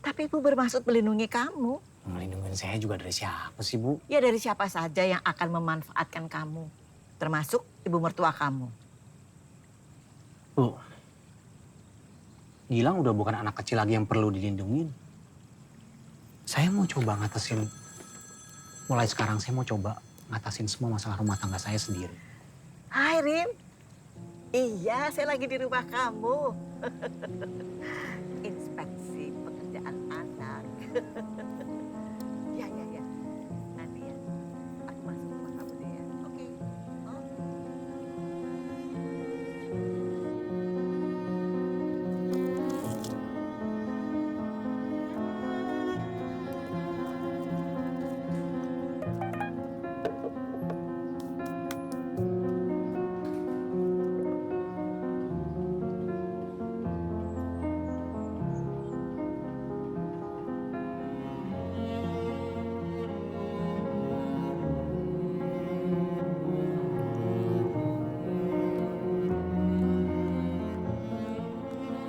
Tapi ibu bermaksud melindungi kamu. Melindungi saya juga dari siapa sih, Bu? Ya dari siapa saja yang akan memanfaatkan kamu. Termasuk ibu mertua kamu. Bu, Gilang udah bukan anak kecil lagi yang perlu dilindungin. Saya mau coba ngatasin, mulai sekarang saya mau coba ngatasin semua masalah rumah tangga saya sendiri. Hai Rin. Iya, saya lagi di rumah kamu. Inspeksi pekerjaan Ya, ya, ya. Nanti ya, aku masuk rumah kamu deh ya. Oke. Oh.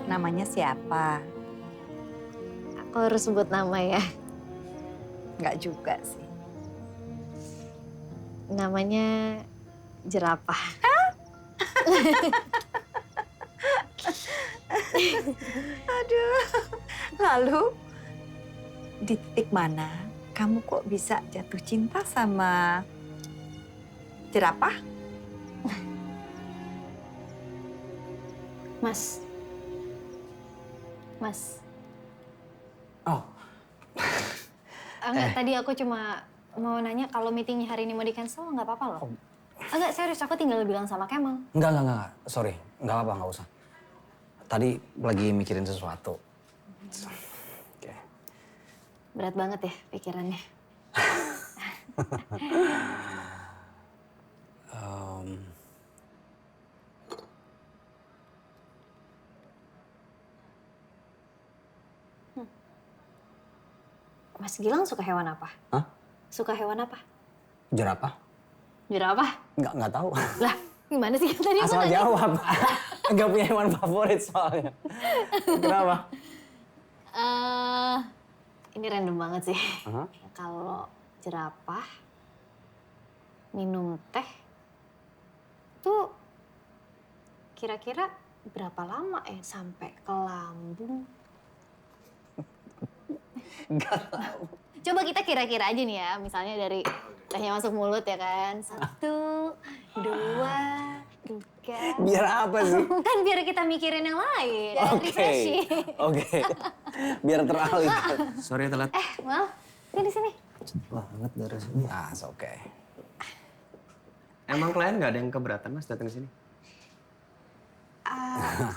Namanya siapa? Aku harus sebut nama ya. Nggak juga sih. Namanya Jerapah. Aduh. Lalu di titik mana kamu kok bisa jatuh cinta sama jerapah? Mas. Oh. Enggak, tadi aku cuma mau nanya kalau meetingnya hari ini mau di-cancel nggak apa-apa loh. Enggak, serius, aku tinggal bilang sama Kemal. Enggak. Sorry, nggak apa-apa, nggak usah. Tadi lagi mikirin sesuatu. Oke. Berat banget ya pikirannya. Mas Gilang suka hewan apa? Hah? Suka hewan apa? Jerapah? Jerapah? Nggak tahu. Lah, gimana sih tadi aku Asal nanya? jawab. Nggak punya hewan favorit soalnya. Kenapa? Ini random banget sih. Uh-huh. Kalau jerapah minum teh tuh kira-kira berapa lama ya sampai ke lambung? Nggak tahu. Coba kita kira-kira aja nih ya, misalnya dari tehnya masuk mulut ya kan. 1, 2, 3. Biar apa sih? Kan biar kita mikirin yang lain. Refreshing. Oke. Biar teralihkan. Sorry telat. Mal, sini. Banget dari sini. Oke. Emang klien nggak ada yang keberatan Mas datang ke sini?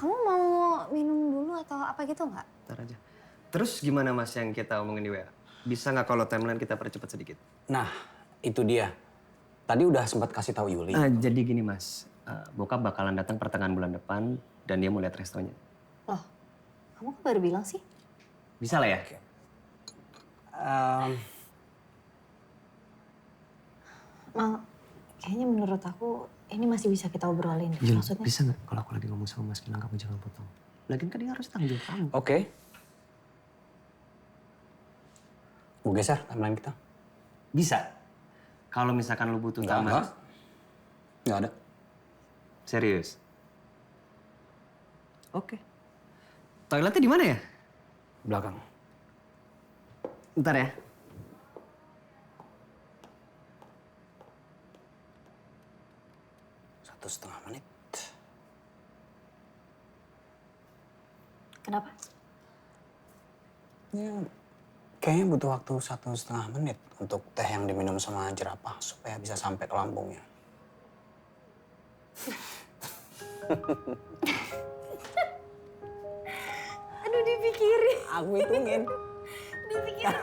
Kamu mau minum dulu atau apa gitu nggak? Ntar aja. Terus gimana Mas yang kita omongin di WA? Bisa nggak kalau timeline kita percepat sedikit? Nah, itu dia. Tadi udah sempat kasih tahu Yuli. Jadi gini Mas, bokap bakalan datang pertengahan bulan depan dan dia mau lihat restonya. Loh, kamu kok baru bilang sih? Bisa lah ya? Mal, kayaknya menurut aku ini masih bisa kita obrolin. Jul, Maksudnya? bisa nggak kalau aku lagi ngomong sama Mas Gilang kamu jangan potong. Lagian kan dia harus tanggung jawab kamu. Oke. Mau geser timeline kita? Bisa. Kalau misalkan lu butuh tambahan. Nggak ada. Serius? Oke. Toiletnya di mana ya? Belakang. Bentar ya. Setengah menit. Kenapa? Ya, kayaknya butuh waktu 1,5 menit untuk teh yang diminum sama jerapah supaya bisa sampai ke lambungnya. Aduh, dipikirin. Aku hitungin. Dipikirin.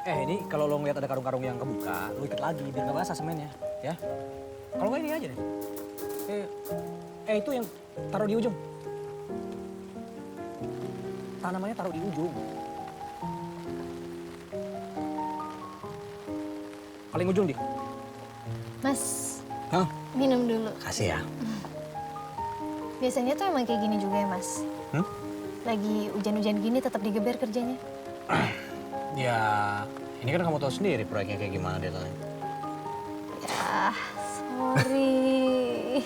Ini kalau lo ngeliat ada karung-karung yang kebuka, lo ikat lagi biar nggak basah semennya, ya. Kalau nggak ini aja deh. Itu yang taruh di ujung. Tanamannya taruh di ujung. Paling ujung, Dik. Mas, Hah? minum dulu. Kasih ya. Biasanya tuh emang kayak gini juga ya, Mas? Lagi hujan-hujan gini tetap digeber kerjanya? Ya, ini kan kamu tahu sendiri proyeknya kayak gimana deadline. Ya, sorry.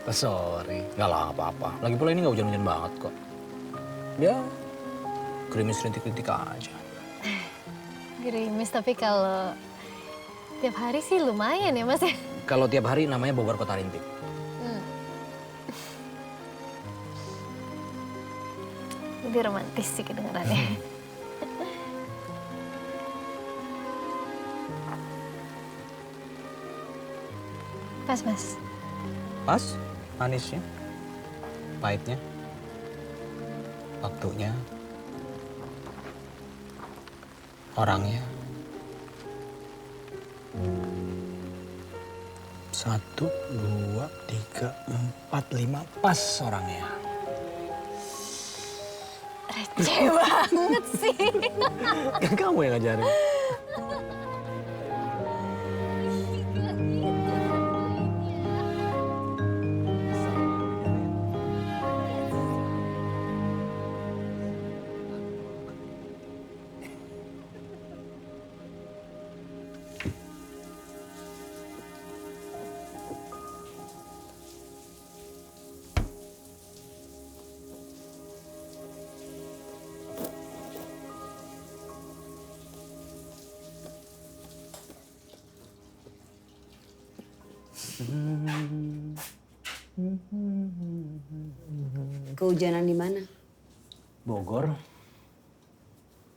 Sorry, nggak lah apa-apa. Lagi pula ini nggak hujan-hujan banget kok. Ya, gerimis rintik-rintik aja. Gerimis, tapi kalau tiap hari sih lumayan ya, Mas ya? Kalau tiap hari namanya Bogor Kota Rintik. Lebih romantis sih kedengarannya. Pas, Mas. Pas, manisnya, pahitnya, waktunya, orangnya. 1, 2, 3, 4, 5, pas orangnya. Receh banget sih. Kan kamu yang ngajarin. Kehujanan di mana? Bogor,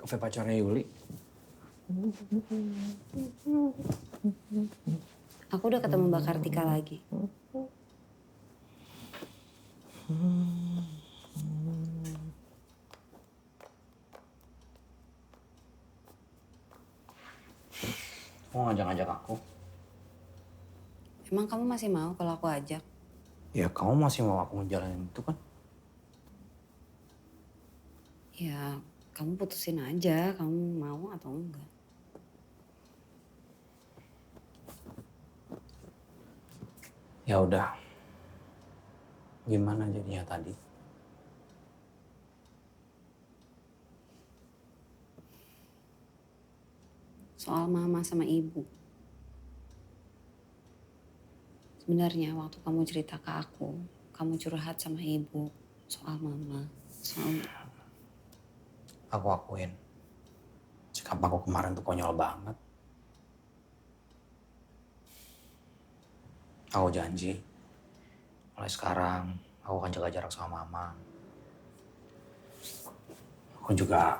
kafe pacarnya Yuli. Aku udah ketemu Mbak Kartika lagi. Mau ngajak-ngajak aku? Emang kamu masih mau kalau aku ajak? Ya kamu masih mau aku ngejalanin itu kan? Ya, kamu putusin aja, kamu mau atau enggak. Ya udah. Gimana jadinya tadi? Soal mama sama ibu. Sebenarnya waktu kamu cerita ke aku, kamu curhat sama ibu soal mama, soal... Aku akuin. Sikap aku kemarin tuh konyol banget. Aku janji, mulai sekarang aku akan jaga jarak sama mama. Aku juga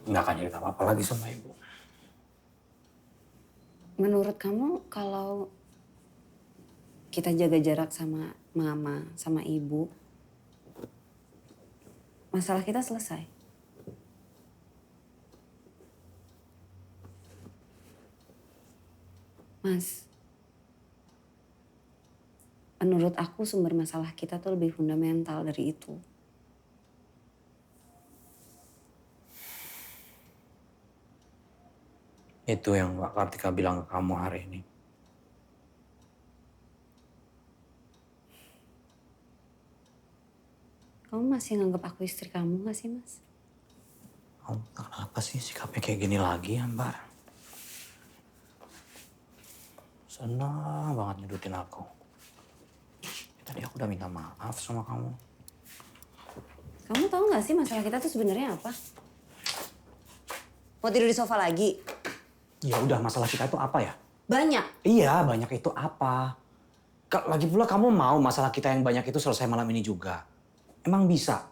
nggak akan cerita apa-apa lagi sama ibu. Menurut kamu kalau kita jaga jarak sama mama, sama ibu, masalah kita selesai? Mas, menurut aku sumber masalah kita tuh lebih fundamental dari itu. Itu yang Mbak Kartika bilang ke kamu hari ini. Kamu masih nganggap aku istri kamu gak sih, Mas? Kamu kenapa sih sikapnya kayak gini lagi, Ambar? Senang banget nyudutin aku. Ya, tadi aku udah minta maaf sama kamu. Kamu tahu gak sih masalah kita tuh sebenarnya apa? Mau tidur di sofa lagi? Ya udah, masalah kita itu apa ya? Banyak. Iya, banyak itu apa? Lagi pula kamu mau masalah kita yang banyak itu selesai malam ini juga? Emang bisa?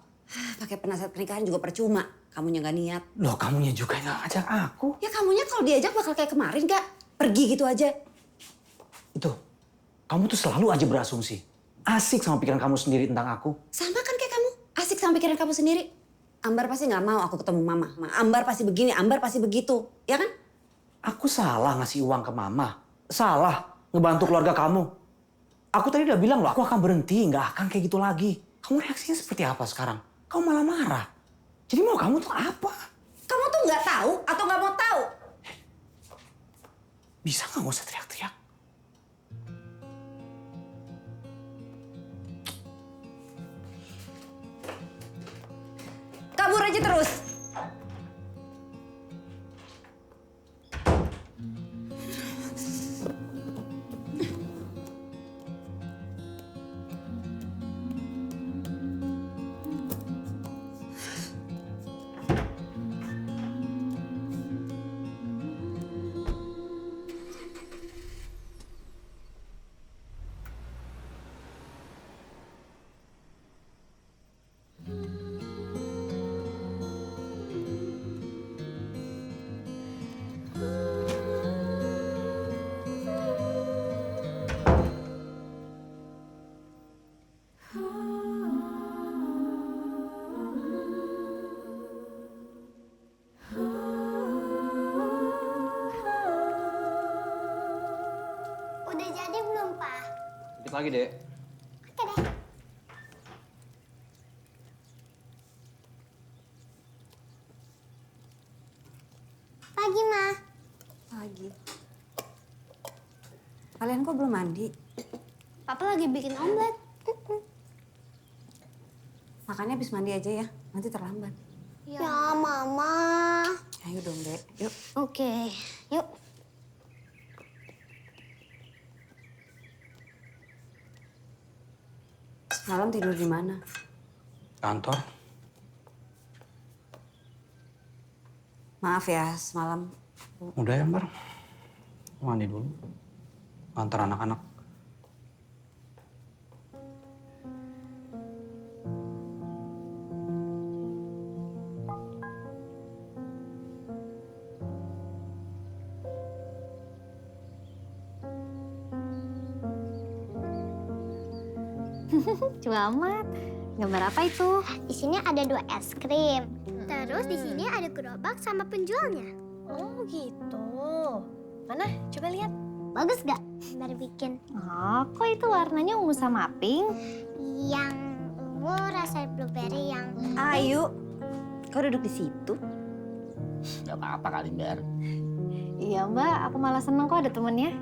Pakai penasihat pernikahan juga percuma. Kamunya gak niat. Loh, kamunya juga nggak ajak aku. Ya kamunya kalau diajak bakal kayak kemarin gak? Pergi gitu aja. Itu, kamu tuh selalu aja berasumsi. Asik sama pikiran kamu sendiri tentang aku. Sama kan kayak kamu. Asik sama pikiran kamu sendiri. Ambar pasti gak mau aku ketemu mama. Ambar pasti begini, Ambar pasti begitu. Ya kan? Aku salah ngasih uang ke mama. Salah ngebantu keluarga kamu. Aku tadi udah bilang loh, aku akan berhenti. Nggak akan kayak gitu lagi. Kamu reaksinya seperti apa sekarang? Kamu malah marah. Jadi mau kamu tuh apa? Kamu tuh nggak tahu atau nggak mau tahu? Bisa nggak usah teriak-teriak? Kabur aja terus. Ikut lagi, Dek. Pagi, Ma. Pagi. Kalian kok belum mandi? Papa lagi bikin omelet. Makannya habis mandi aja ya, nanti terlambat. Ya, Mama. Ayo dong, Dek. Yuk. Oke, yuk. Malam tidur di mana? Kantor? Maaf ya, semalam. Udah ya, Mbak. Mandi dulu. Antar anak-anak. Selamat. Gambar apa itu? Di sini ada 2 es krim. Terus di sini ada gerobak sama penjualnya. Oh gitu. Mana? Coba lihat. Bagus gak? Baru bikin. Oh, kok itu warnanya ungu sama pink? Yang ungu rasa blueberry yang... Ayu, kau duduk di situ? Gak apa-apa kali, Ber. Iya Mbak, aku malah seneng kok ada temennya.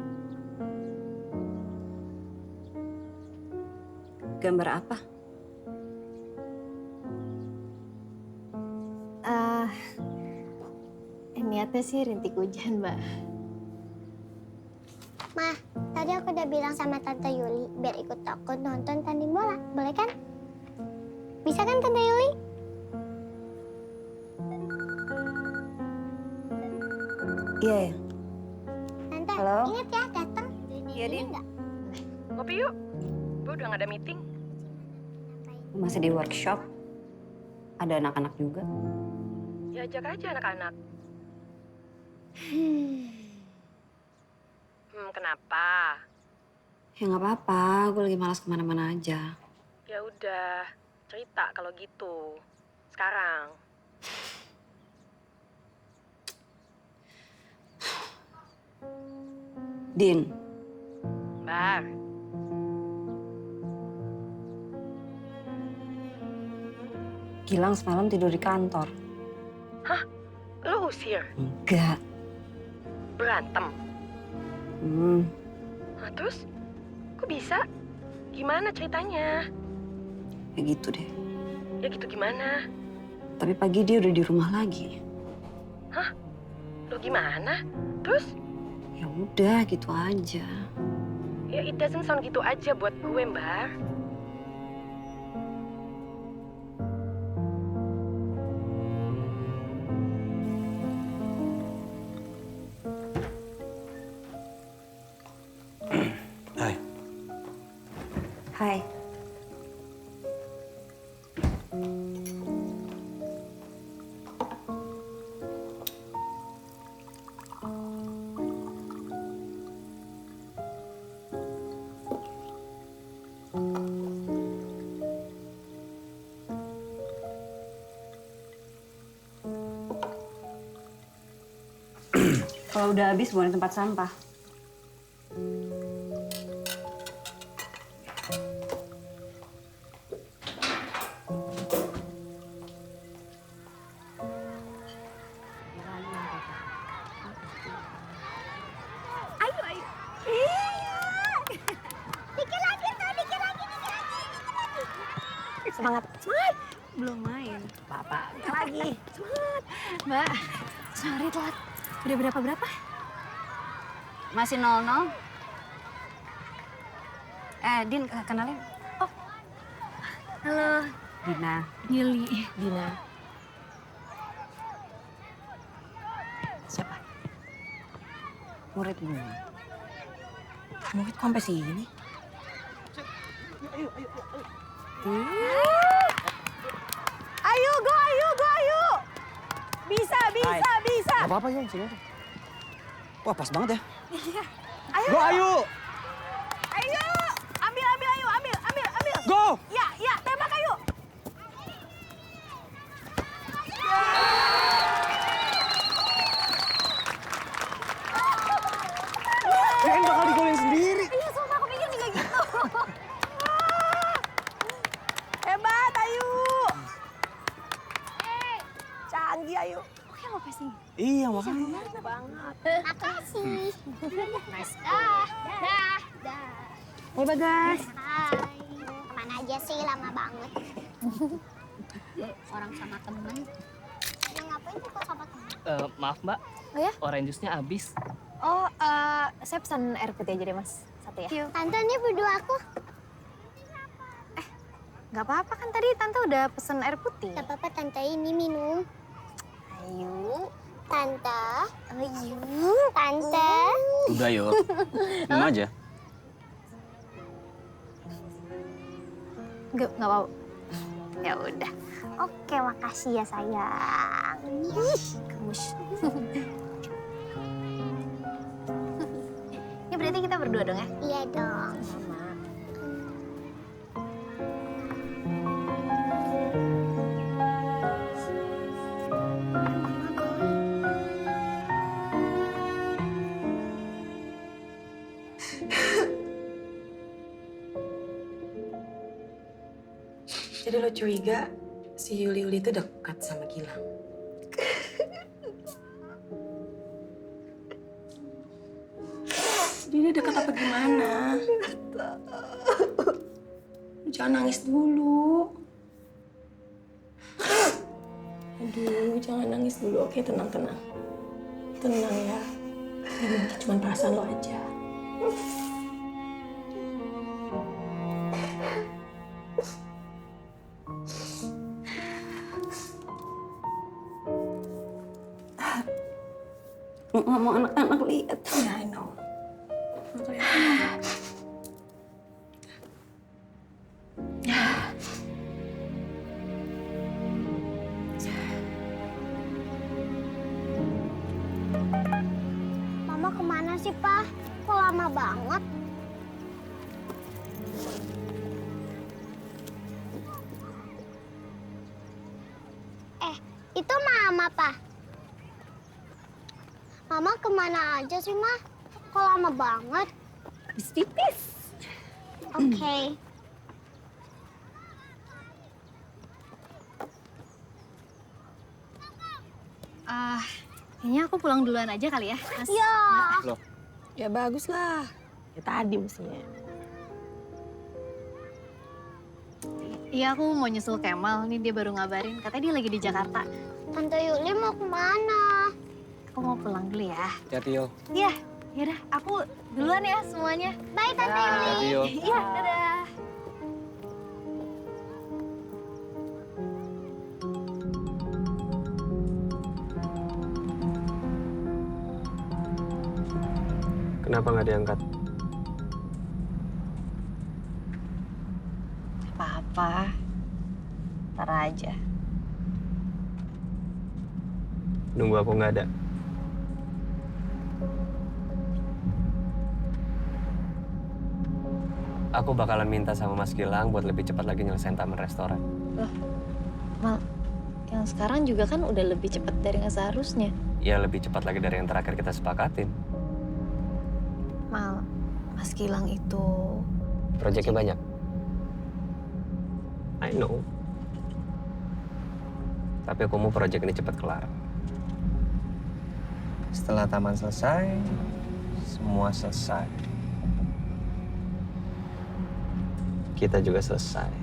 Gambar apa? Niatnya sih rintik hujan, Mbak. Ma, tadi aku udah bilang sama Tante Yuli biar ikut aku nonton tanding bola. Boleh kan? Bisa kan Tante Yuli? Iya ya. Tante, Halo? ingat ya datang. Iya, Din. Enggak? Ngopi yuk. Gue udah gak ada meeting. Masih di workshop. Ada anak-anak juga. Ya ajak aja anak-anak. Kenapa? Ya nggak apa-apa, gue lagi malas kemana-mana aja. Ya udah, cerita kalau gitu. Sekarang. Din. Bar. Gilang semalam tidur di kantor. Hah? Lo usir? Enggak. Berantem? Nah, terus? Kok bisa? Gimana ceritanya? Ya gitu deh. Ya gitu gimana? Tapi pagi dia udah di rumah lagi. Hah? Lo gimana? Terus? Ya udah gitu aja. Ya it doesn't sound gitu aja buat gue, Mbar. Hai. Hai. Kalau udah habis buang di tempat sampah. Ayo, ayo. Dikit lagi tuh, dikit lagi. Semangat. Semangat. Belum main. Apa? Lagi. Semangat. Mbak, sorry telat. Udah berapa? Masih 0-0. Din, kenalin. Oh. Halo. Dina. Yuli. Dina. Siapa? Murid gue. Murid kok sampai sini? Ayo, go, ayo. Bisa. Gak apa-apa ya, sini aja. Wah, pas banget ya. Iya. Go, ayo! Ayo, ambil. Go! Ya, tembak ayo. Kirain bakal digolin sendiri. Iya, sumpah aku pikir juga gitu. Iya, makanya. Makasih. Nice. Dah. Hai Bagas. Hai. Kemana aja sih, lama banget. Orang sama temen. Ya ngapain tuh kok sama temen? Maaf Mbak, Oh ya? orange juice-nya habis. Oh, saya pesan air putih aja deh Mas. Satu ya. Tante ini berdua aku. Gak apa-apa kan tadi Tante udah pesen air putih. Gak apa-apa tante, ini minum. Ayo. Tante. Ayo. Tante. Udah yuk, minum aja. Gak apa-apa. Ya udah. Oke, makasih ya sayang. Ih, Gemes. Ini berarti kita berdua dong ya? iya dong. Jadi lo curiga si Yuli itu dekat sama Gilang? Jadi dia dekat apa gimana? Jangan nangis dulu. Aduh, jangan nangis dulu. Oke, tenang. Tenang ya. Ini cuma perasaan lo aja. Nggak mau anak-anak lihat. Ya, I know. Mama kemana sih, Pak? Kok lama banget? Itu Mama, Pak. Mama kemana aja sih, Ma? Kok lama banget? Habis pipis. Oke. Kayaknya aku pulang duluan aja kali ya, Mas. Ya. Loh, Ya bagus lah. Ya tadi mestinya. Iya, aku mau nyusul Kemal. Nih dia baru ngabarin, katanya dia lagi di Jakarta. Tante Yuli mau kemana? Aku mau pulang dulu ya. hati-hati Yul. Iya, yaudah aku duluan ya semuanya. Bye, Tante Yuli. Hati-hati Yul. Iya, dadah. Kenapa nggak diangkat? Apa-apa. Ntar aja. Nunggu aku nggak ada. Aku bakalan minta sama Mas Gilang buat lebih cepat lagi nyelesain taman restoran. Loh, Mal, yang sekarang juga kan udah lebih cepat dari yang seharusnya. Ya lebih cepat lagi dari yang terakhir kita sepakatin. Mal, Mas Gilang itu... Proyeknya banyak. I know. Tapi aku mau proyek ini cepat kelar. Setelah taman selesai, semua selesai. Kita juga selesai.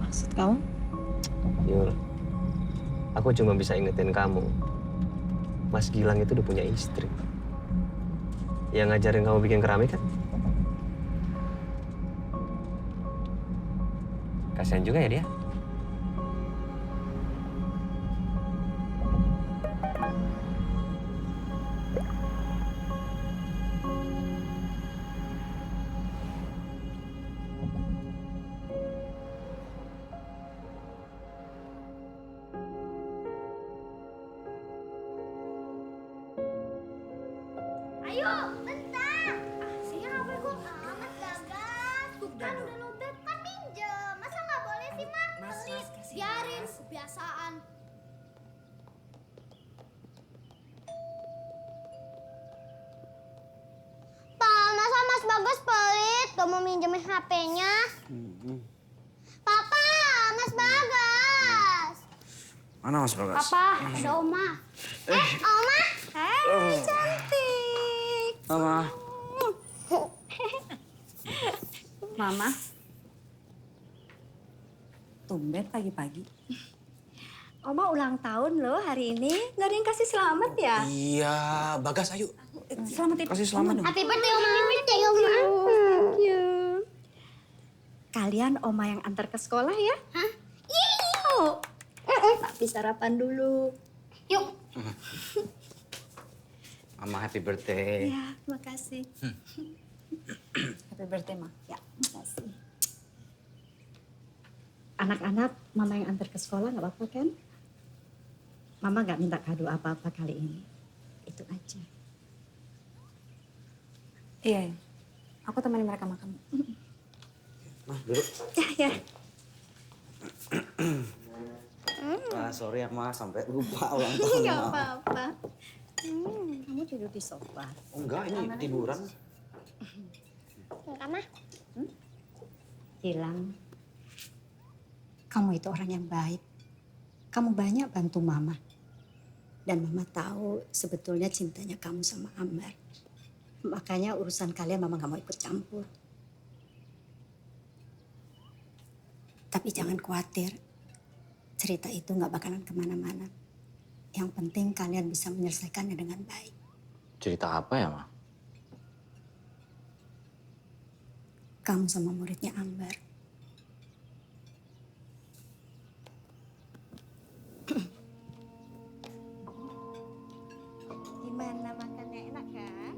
Maksud kamu? Yul, aku cuma bisa ingetin kamu. Mas Gilang itu udah punya istri. Yang ngajarin kamu bikin keramik kan? Kasian juga ya dia. Ayo, bentar. Sini HP gue amat gagas. Kan udah lobet, kan minjem. Masa nggak boleh sih, Ma? Please, biarin. Kebiasaan. Pak, masa Mas Bagas pelit? Gak mau minjemin HP-nya? Papa, Mas Bagas. Mana Mas Bagas? Papa, ada Oma. Oma. Hai, cantik. Mama. Mama. Tumben pagi-pagi. Oma ulang tahun loh hari ini. Nggak ada yang kasih selamat ya? Iya, Bagas ayo. Selamat itu. Kasih selamat dong. Happy birthday Oma. Happy birthday Oma. Thank you. Kalian Oma yang antar ke sekolah ya? Hah? Yuk. Tapi sarapan dulu. Yuk. Mama happy birthday. Ya, makasih. Happy birthday, Ma. Ya, makasih. Anak-anak, Mama yang antar ke sekolah nggak apa-apa kan? Mama nggak minta kado apa-apa kali ini. Itu aja. Iya, aku temenin mereka makan. Nah, duduk. Ya. Sorry ya, Ma. Sampai lupa ulang tahun. Nggak apa-apa. Kamu tidur di sofa. Oh, enggak, ini tiduran. Mama. Gilang, kamu itu orang yang baik. Kamu banyak bantu Mama. Dan Mama tahu sebetulnya cintanya kamu sama Ambar. Makanya urusan kalian Mama nggak mau ikut campur. Tapi jangan khawatir. Cerita itu nggak bakalan kemana-mana. Yang penting kalian bisa menyelesaikannya dengan baik. Cerita apa ya, Ma? Kamu sama muridnya Ambar. Gimana makannya, enak kan?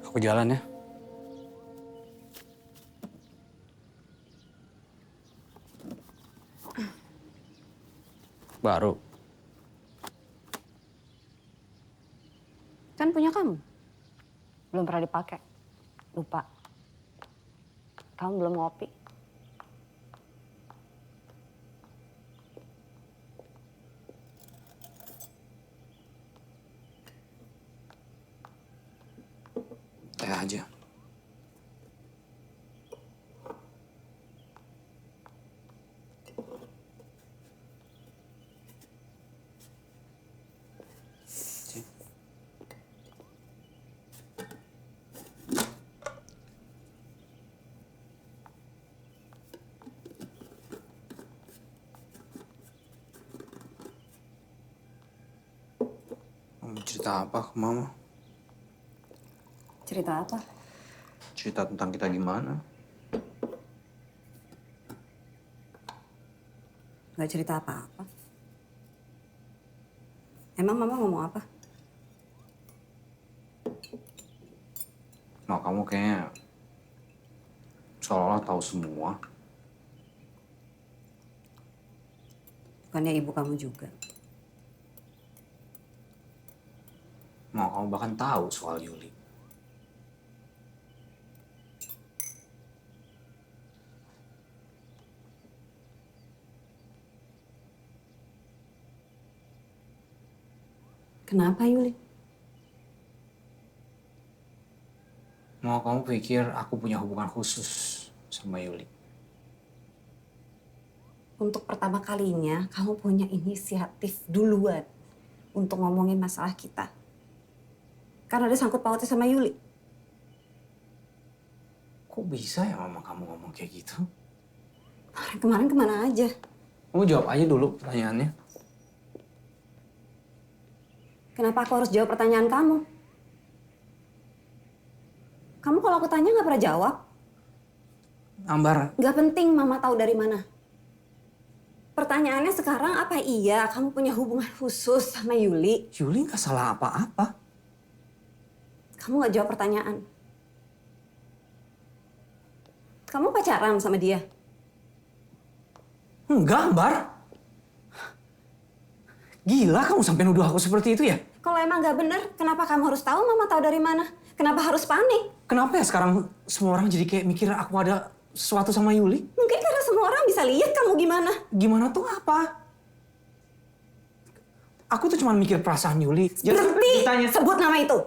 Aku jalan ya. Baru. Kan punya kamu. Belum pernah dipakai. Lupa. Kamu belum ngopi. Teh aja. Mau cerita apa ke Mama? Cerita apa? Cerita tentang kita gimana? Gak cerita apa-apa. Emang Mama ngomong apa? Nah, kamu kayaknya seolah-olah tahu semua. Bukannya ibu kamu juga. Nah, kamu bahkan tahu soal Yuli. Kenapa Yuli? Mau kamu pikir aku punya hubungan khusus sama Yuli? Untuk pertama kalinya kamu punya inisiatif duluan untuk ngomongin masalah kita. Karena ada sangkut pautnya sama Yuli. Kok bisa ya mama kamu ngomong kayak gitu? Kemarin kemana aja? Kamu jawab aja dulu pertanyaannya. Kenapa aku harus jawab pertanyaan kamu? Kamu kalau aku tanya nggak pernah jawab. Ambar. Nggak penting Mama tahu dari mana. Pertanyaannya sekarang apa iya kamu punya hubungan khusus sama Yuli? Yuli nggak salah apa-apa. Kamu nggak jawab pertanyaan. Kamu pacaran sama dia? Enggak, Ambar. Gila kamu sampai nuduh aku seperti itu ya? Kok Kalau emang nggak bener, kenapa kamu harus tahu? Mama tahu dari mana? Kenapa harus panik? Kenapa ya sekarang semua orang jadi kayak mikir aku ada sesuatu sama Yuli? Mungkin karena semua orang bisa lihat kamu gimana. Gimana tuh apa? Aku tuh cuma mikir perasaan Yuli. Berhenti sebut nama itu.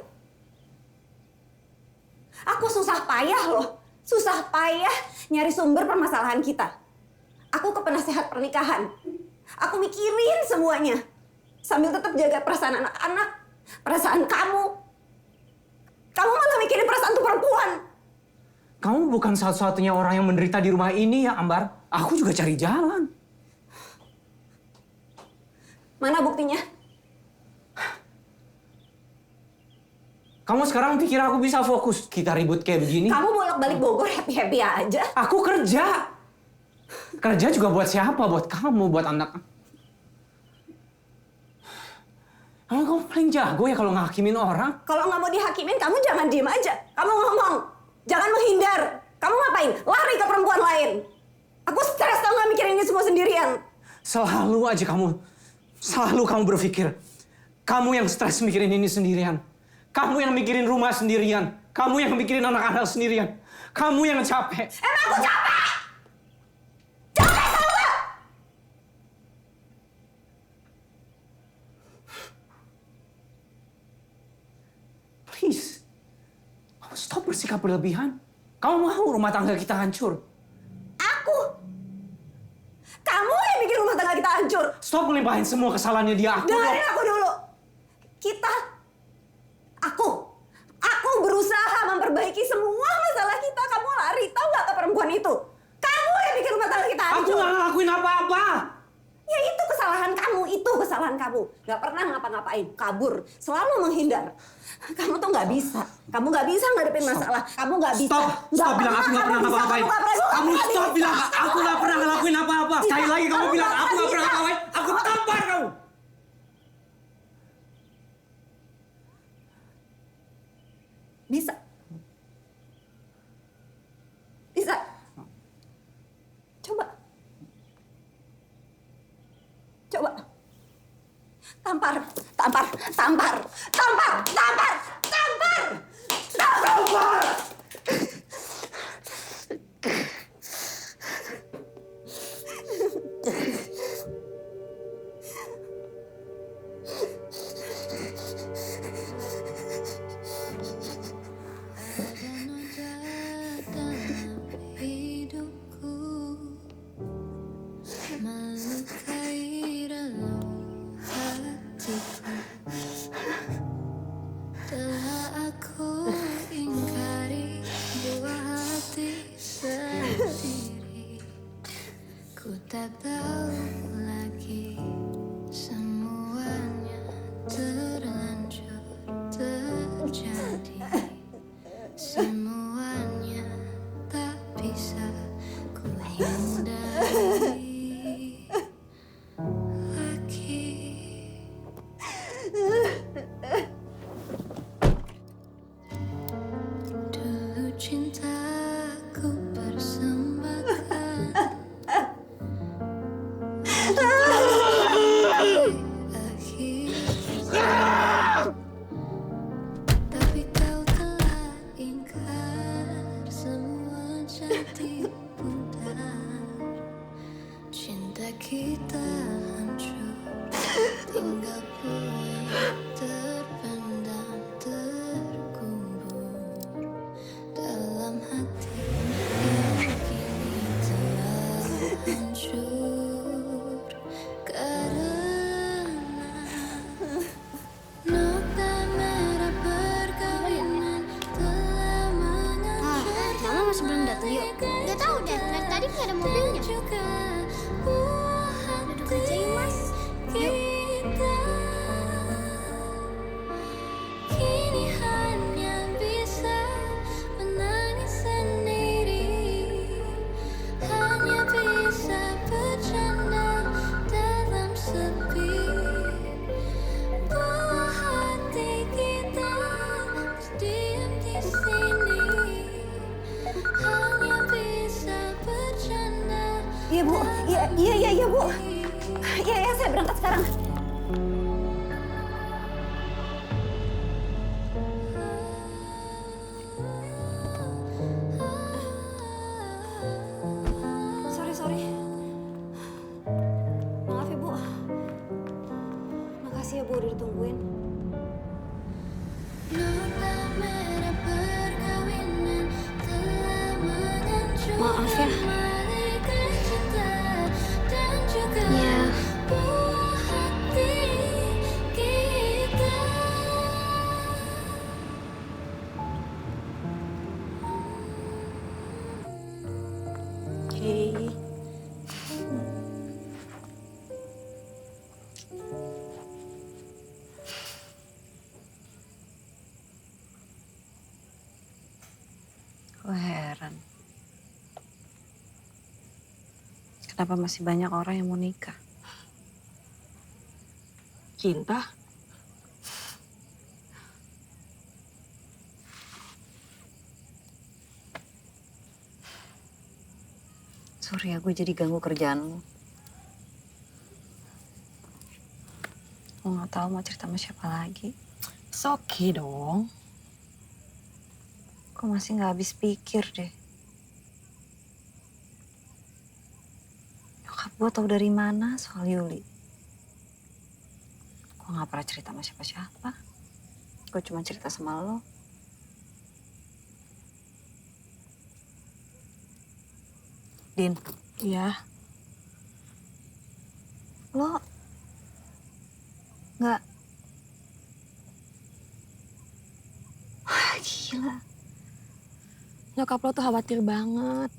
Aku susah payah loh. Susah payah nyari sumber permasalahan kita. Aku ke penasehat pernikahan. Aku mikirin semuanya. Sambil tetap jaga perasaan anak-anak, perasaan kamu. Kamu malah mikirin perasaan tuh perempuan. Kamu bukan satu-satunya orang yang menderita di rumah ini ya, Ambar. Aku juga cari jalan. Mana buktinya? Kamu sekarang pikir aku bisa fokus kita ribut kayak begini? Kamu bolak-balik Bogor happy-happy aja. Aku kerja. Kerja juga buat siapa? Buat kamu, buat anak. Kamu paling jago ya kalau ngehakimin orang. Kalau nggak mau dihakimin, kamu jangan diem aja. Kamu ngomong, jangan menghindar. Kamu ngapain? Lari ke perempuan lain. Aku stres tau nggak mikirin ini semua sendirian. Selalu kamu berpikir, kamu yang stres mikirin ini sendirian. Kamu yang mikirin rumah sendirian. Kamu yang mikirin anak-anak sendirian. Kamu yang capek. Emang aku capek? Capek tau nggak? Please, stop bersikap berlebihan. Kamu mau rumah tangga kita hancur? Aku? Kamu yang bikin rumah tangga kita hancur. Stop ngelimpahin semua kesalahannya dia. Dengerin aku dulu. Aku berusaha memperbaiki semua masalah kita. Kamu lari, tahu nggak ke perempuan itu? Kamu yang bikin rumah tangga kita hancur. Aku nggak ngelakuin apa-apa. Ya itu kesalahan kamu, itu kesalahan kamu. Nggak pernah ngapa-ngapain, kabur, selalu menghindar. Kamu tuh nggak bisa. Kamu nggak bisa ngadepin masalah. Kamu nggak bisa. Stop bilang aku nggak pernah ngapa-ngapain. Kamu stop bilang aku nggak pernah ngelakuin apa-apa. Sekali lagi kamu bilang aku nggak pernah ngapa-ngapain. Aku tampar kamu. Bisa. Bisa. Coba. Coba. Tampar. Tampar. Tampar. Tampar. Tampar. Tampar. Tampar. Tak tahu lagi semuanya terlanjur terjadi. Semuanya tak bisa ku hindari lagi. Dulu cintaku persembahkan tapi kau telah ingkar semua janji pudar. Cinta kita hancur, tinggal puing terpendam terkubur dalam hati yang kini telah hancur. Karena nota merah perkawinan telah menghancurkan. Mama masih belum datang yuk. Gak tahu deh, dari tadi nggak ada mobilnya. Duduk aja yuk mas. Yuk. Kini hanya bisa menangis sendiri, hanya bisa bercanda dalam sepi. Buah hati kita diam di sini, hanya bisa bercanda. Iya Bu, iya Bu. Iya saya berangkat sekarang. aku udah ditungguin. Maaf ya. Ya. Oke. Gue heran. Kenapa masih banyak orang yang mau nikah? Cinta? Sorry ya, gue jadi ganggu kerjaan lo. Gue gak tahu mau cerita sama siapa lagi. It's okay dong. Gue masih gak habis pikir deh. Nyokap gue tahu dari mana soal Yuli. Gue gak pernah cerita sama siapa-siapa. Gue cuma cerita sama lo. Din. Iya. Lo nggak. Gila. Nyokap lo tuh khawatir banget.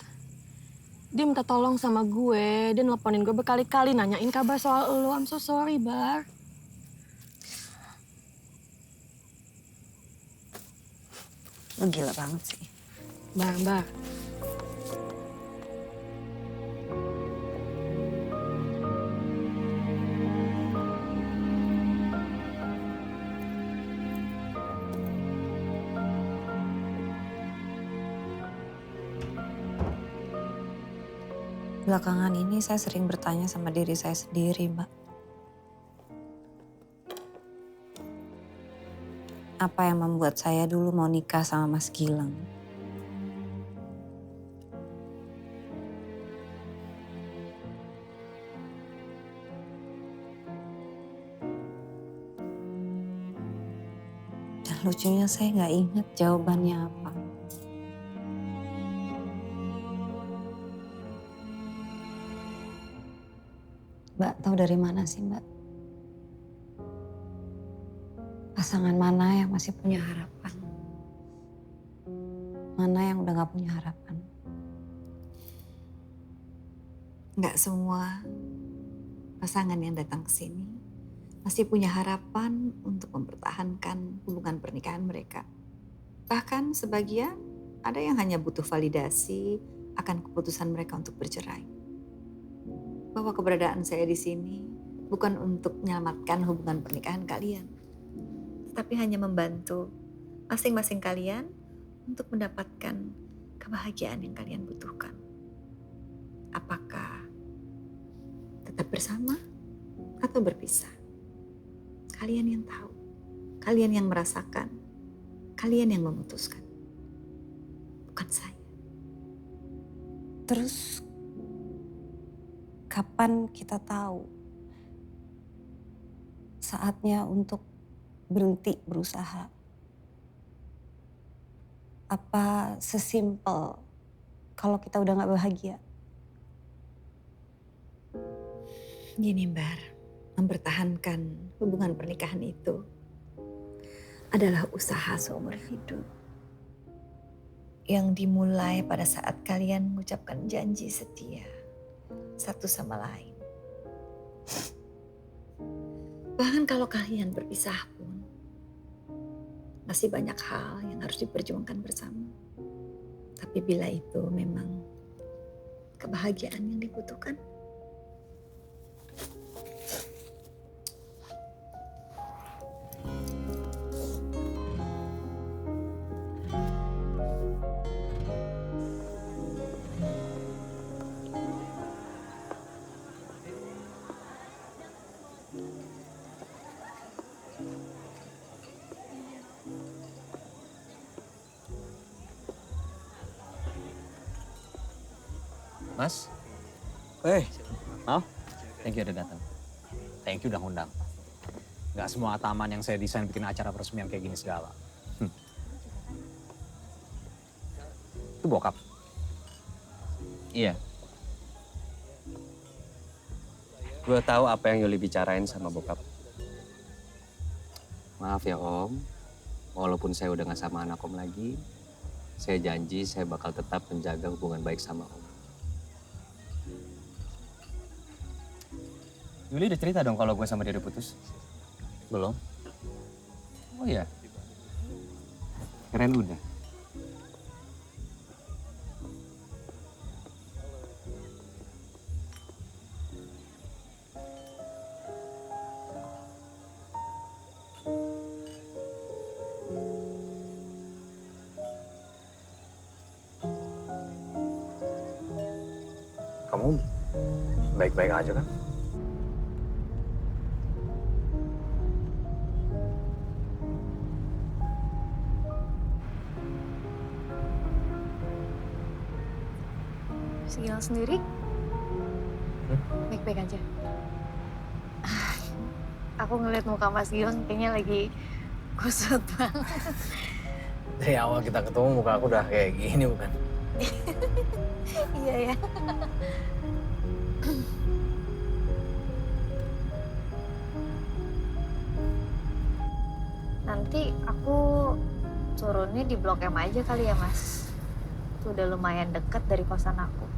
Dia minta tolong sama gue, dia nelponin gue berkali-kali nanyain kabar soal lo. I'm so sorry, Bar. Lo gila banget sih. Bar. Belakangan ini saya sering bertanya sama diri saya sendiri, Mbak. Apa yang membuat saya dulu mau nikah sama Mas Gilang? Dan lucunya saya nggak ingat jawabannya apa. Mbak tahu dari mana sih, Mbak? Pasangan mana yang masih punya harapan? Mana yang udah gak punya harapan? Gak semua pasangan yang datang ke sini masih punya harapan untuk mempertahankan hubungan pernikahan mereka. Bahkan sebagian ada yang hanya butuh validasi akan keputusan mereka untuk bercerai. Bahwa keberadaan saya di sini bukan untuk menyelamatkan hubungan pernikahan kalian, tetapi hanya membantu masing-masing kalian untuk mendapatkan kebahagiaan yang kalian butuhkan. Apakah tetap bersama atau berpisah? Kalian yang tahu, kalian yang merasakan, kalian yang memutuskan, bukan saya. Terus kapan kita tahu saatnya untuk berhenti berusaha? Apa sesimpel kalau kita udah gak bahagia? Gini, Bar, mempertahankan hubungan pernikahan itu adalah usaha seumur hidup yang dimulai pada saat kalian mengucapkan janji setia satu sama lain. Bahkan kalau kalian berpisah pun, masih banyak hal yang harus diperjuangkan bersama. Tapi bila itu memang kebahagiaan yang dibutuhkan, Mas? Mau? Thank you udah datang. Thank you udah ngundang. Nggak semua taman yang saya desain bikin acara peresmian kayak gini segala. Itu bokap. Iya. Gue tahu apa yang Yuli bicarain sama bokap. Maaf ya Om, walaupun saya udah gak sama anak Om lagi, saya janji saya bakal tetap menjaga hubungan baik sama Om. Yuli udah cerita dong kalau gue sama dia udah putus? Belum. Oh iya? Keren udah. Kamu baik-baik aja kan? Mas Gilang sendiri baik-baik aja. Aku ngeliat muka Mas Gilang kayaknya lagi kusut banget. Dari awal kita ketemu muka aku udah kayak gini bukan? Iya ya. Nanti aku turunnya di Blok M aja kali ya Mas. Itu udah lumayan deket dari kosan aku.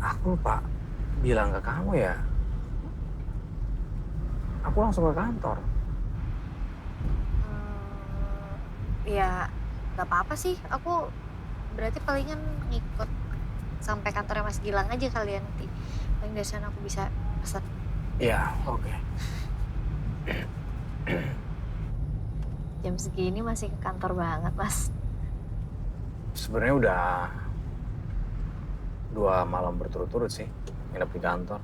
Aku lupa bilang ke kamu ya. Aku langsung ke kantor. Ya gak apa-apa sih. Aku berarti palingan ngikut sampai kantornya Mas Gilang aja kalian nanti. Paling dari sana aku bisa pesan. Iya, oke. Jam segini masih ke kantor banget, Mas. Sebenarnya udah 2 malam berturut-turut sih nginep di kantor.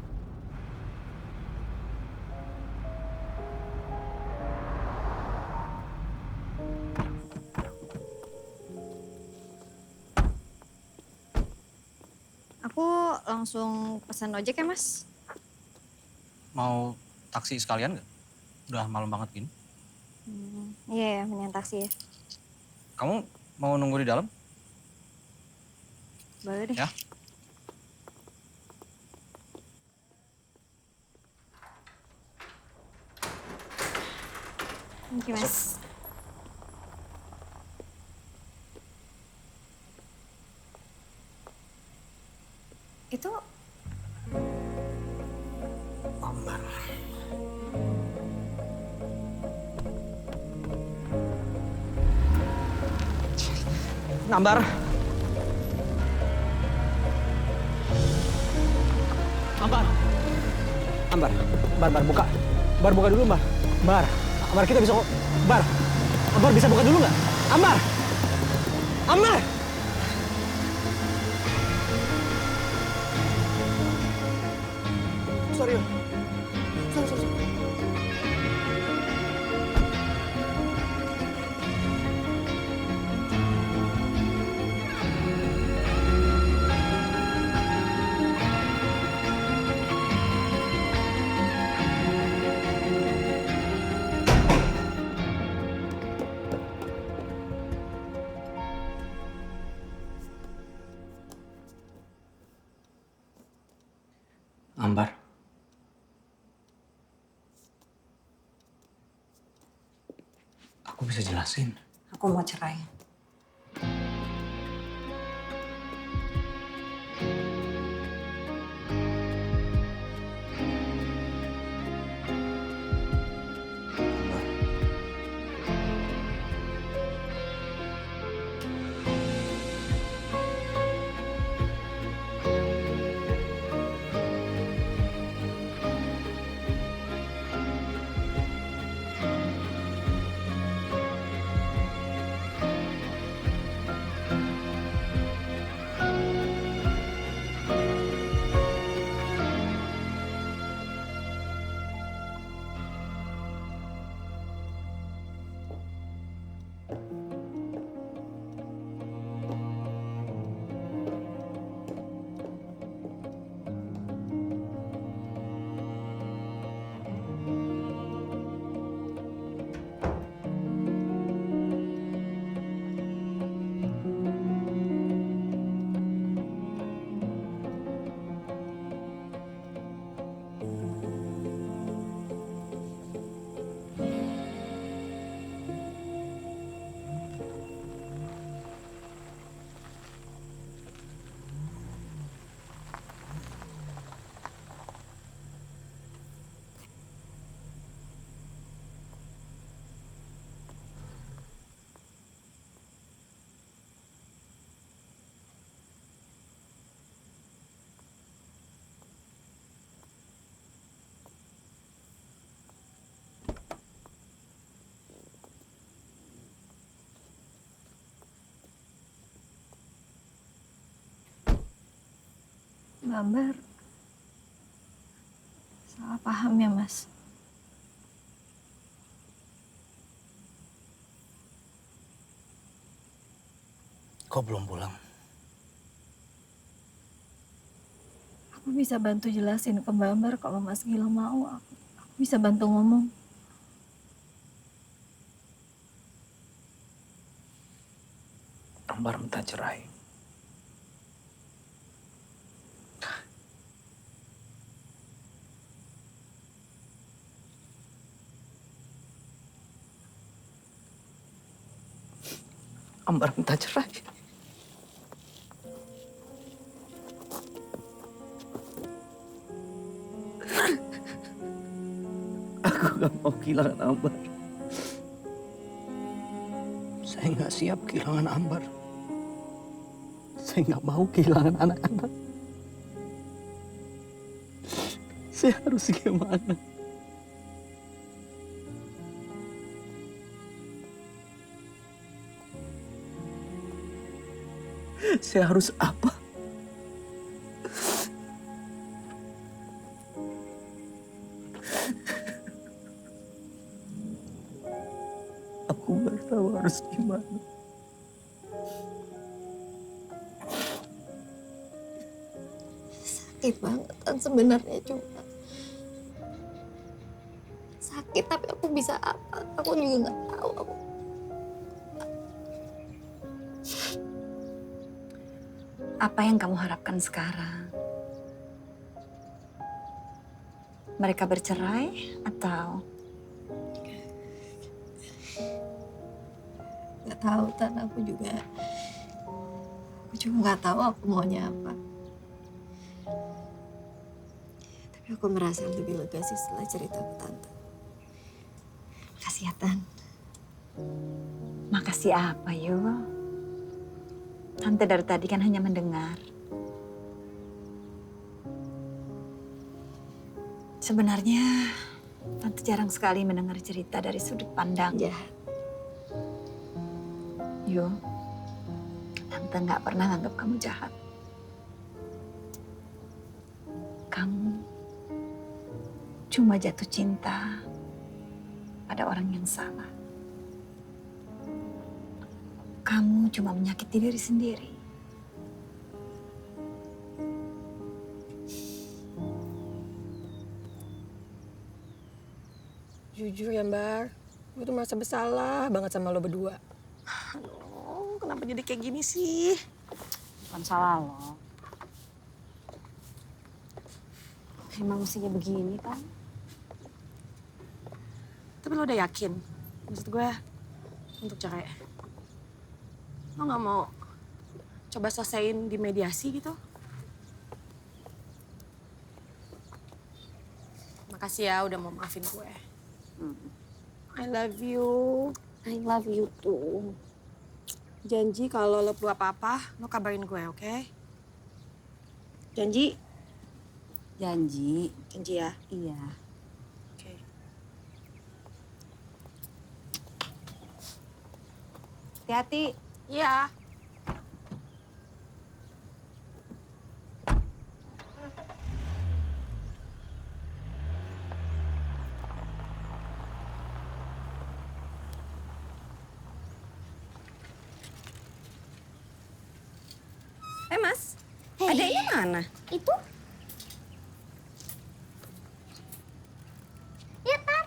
Aku langsung pesan ojek ya, Mas. Mau taksi sekalian nggak? Udah malam banget gini. Iya ya, mendingan taksi ya. Kamu mau nunggu di dalam? Boleh deh. Ya. Thank you, Mas. Itu Ambar. Ambar. Ambar. Ambar. Bar buka. Bar buka dulu, Ambar. Ambar kita bisa kok. Ambar bisa buka dulu nggak? Ambar. Sorry. Ambar. Aku bisa jelasin. Aku mau cerai. Mbak Ambar salah paham ya, Mas. Kok belum pulang? Aku bisa bantu jelasin ke Mbak Ambar kalau Mas Gilang mau. Aku bisa bantu ngomong. Ambar minta cerai. Ambar minta cerai. Aku gak mau kehilangan Ambar. Saya nggak siap kehilangan Ambar. Saya nggak mau kehilangan anak-anak. Saya harus gimana? Saya harus apa? Aku nggak tahu harus gimana. Sakit banget kan sebenarnya, cuma sakit, tapi aku bisa apa? Aku juga nggak tahu. Apa yang kamu harapkan sekarang? Mereka bercerai atau? Nggak tahu, Tan. Aku juga nggak tahu aku maunya apa. Tapi aku merasa lebih lega sih setelah cerita ke Tante. Makasih ya, Tan. Makasih apa, Yul? Tante dari tadi kan hanya mendengar. Sebenarnya, Tante jarang sekali mendengar cerita dari sudut pandang. Jahat. Yul, Tante nggak pernah anggap kamu jahat. Kamu cuma jatuh cinta pada orang yang salah. Kamu cuma menyakiti diri sendiri. Jujur ya, Mbar. Gue tuh merasa bersalah banget sama lo berdua. Aduh, kenapa jadi kayak gini sih? Bukan salah lo. Emang mestinya begini kan? Tapi lo udah yakin? Maksud gue, untuk cerai. Lo gak mau coba selesaiin di mediasi gitu? Makasih ya udah mau maafin gue. I love you. I love you too. Janji kalau lo perlu apa-apa, lo kabarin gue, oke? Janji? Janji. Janji ya? Iya. Oke. Hati-hati. Iya. Mas, adanya mana? Itu? Ya, Tan.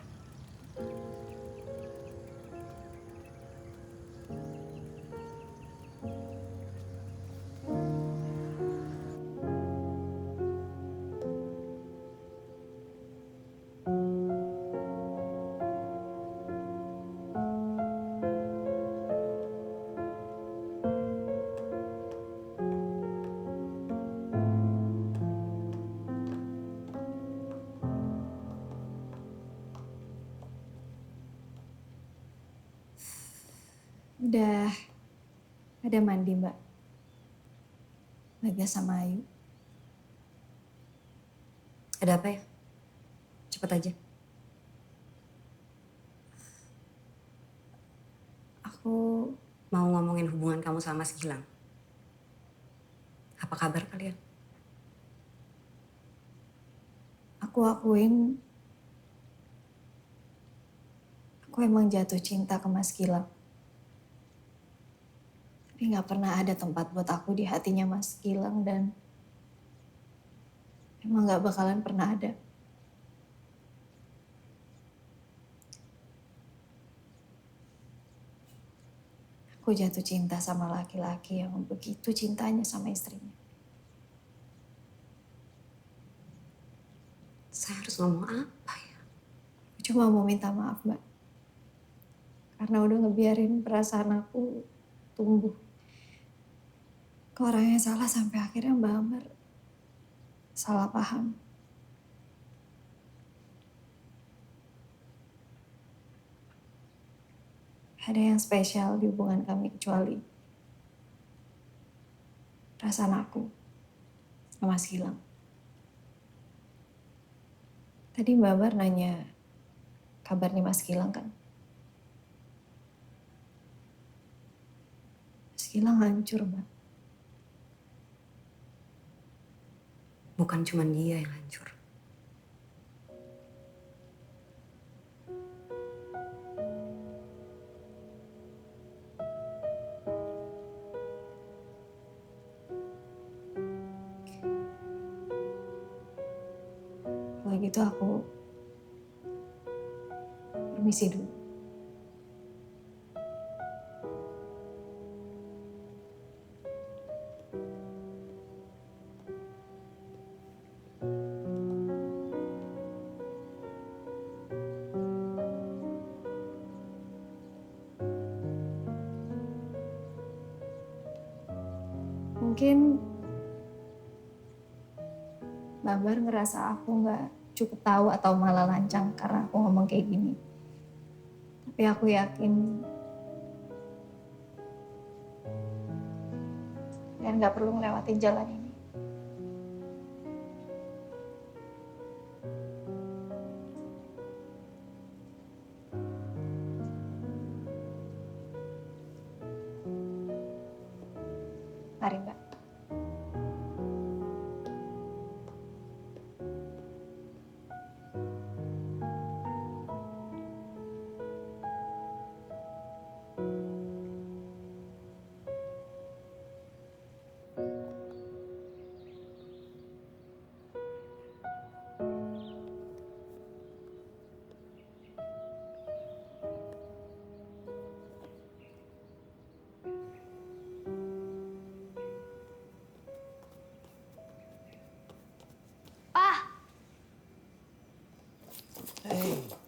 Udah ada mandi, Mbak. Lega sama Ayu. Ada apa ya? Cepet aja. Aku mau ngomongin hubungan kamu sama Mas Gilang. Apa kabar kalian? Aku akuin aku emang jatuh cinta ke Mas Gilang. Tapi nggak pernah ada tempat buat aku di hatinya Mas Gilang dan emang nggak bakalan pernah ada. Aku jatuh cinta sama laki-laki yang begitu cintanya sama istrinya. Saya harus ngomong apa ya? Aku cuma mau minta maaf, Mbak. Karena udah ngebiarin perasaan aku tumbuh ke orang yang salah sampai akhirnya Mbak Amar salah paham. Ada yang spesial di hubungan kami kecuali perasaan aku sama Mas Gilang. Tadi Mbak Amar nanya kabarnya Mas Gilang kan? Mas Gilang hancur, Mbak. Bukan cuma dia yang hancur. Kalau gitu aku permisi dulu. Mungkin Mbak Amar ngerasa aku nggak cukup tahu atau malah lancang karena aku ngomong kayak gini. Tapi aku yakin kalian nggak perlu ngelewatin jalan ini. Mari, Mbak.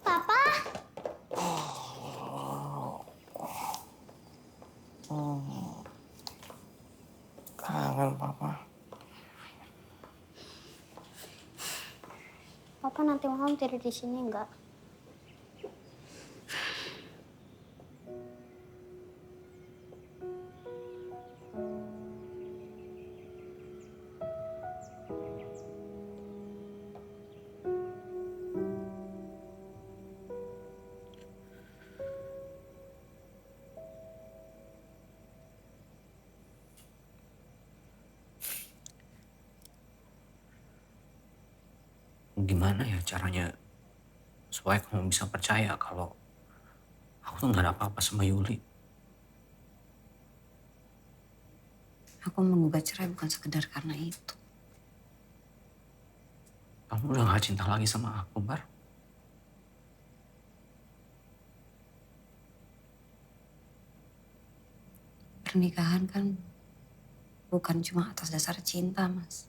Papa, Kangen Papa. Papa nanti malam tidur di sini enggak? Gimana ya caranya supaya kamu bisa percaya kalau aku tuh nggak ada apa-apa sama Yuli? Aku menggugat cerai bukan sekedar karena itu. Kamu udah gak cinta lagi sama aku, Bar. Pernikahan kan bukan cuma atas dasar cinta, Mas.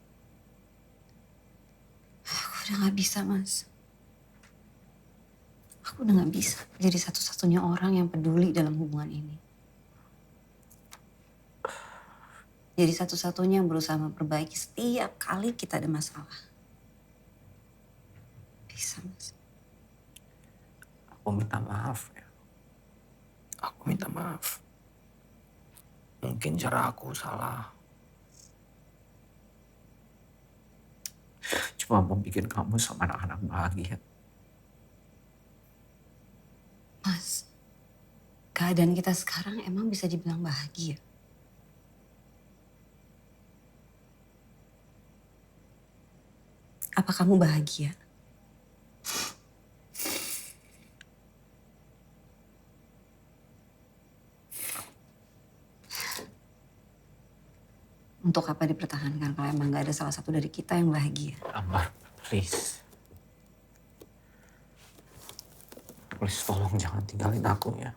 Aku udah gak bisa, Mas. Aku udah gak bisa jadi satu-satunya orang yang peduli dalam hubungan ini. Jadi satu-satunya yang berusaha memperbaiki setiap kali kita ada masalah. Bisa, Mas. Aku minta maaf ya. Aku minta maaf. Mungkin cara aku salah. Cuma mau bikin kamu sama anak-anak bahagia. Mas, keadaan kita sekarang emang bisa dibilang bahagia. Apa kamu bahagia Untuk apa dipertahankan kalau emang gak ada salah satu dari kita yang bahagia? Ambar, please. Please tolong jangan tinggalin aku ya.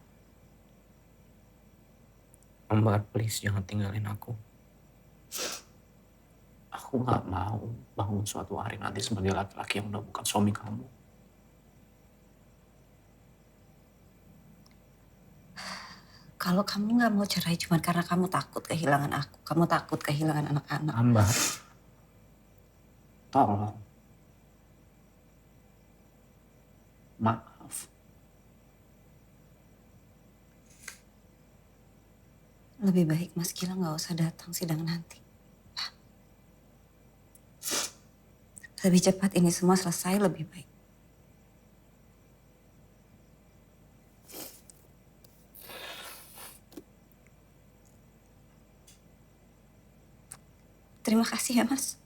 Ambar, please jangan tinggalin aku. Aku gak mau bangun suatu hari nanti sebagai laki-laki yang udah bukan suami kamu. Kalau kamu gak mau cerai cuma karena kamu takut kehilangan aku, kamu takut kehilangan anak-anak. Ambar, tolong. Maaf. Lebih baik Mas Gilang gak usah datang sidang nanti. Lebih cepat ini semua selesai lebih baik. Terima kasih ya Mas.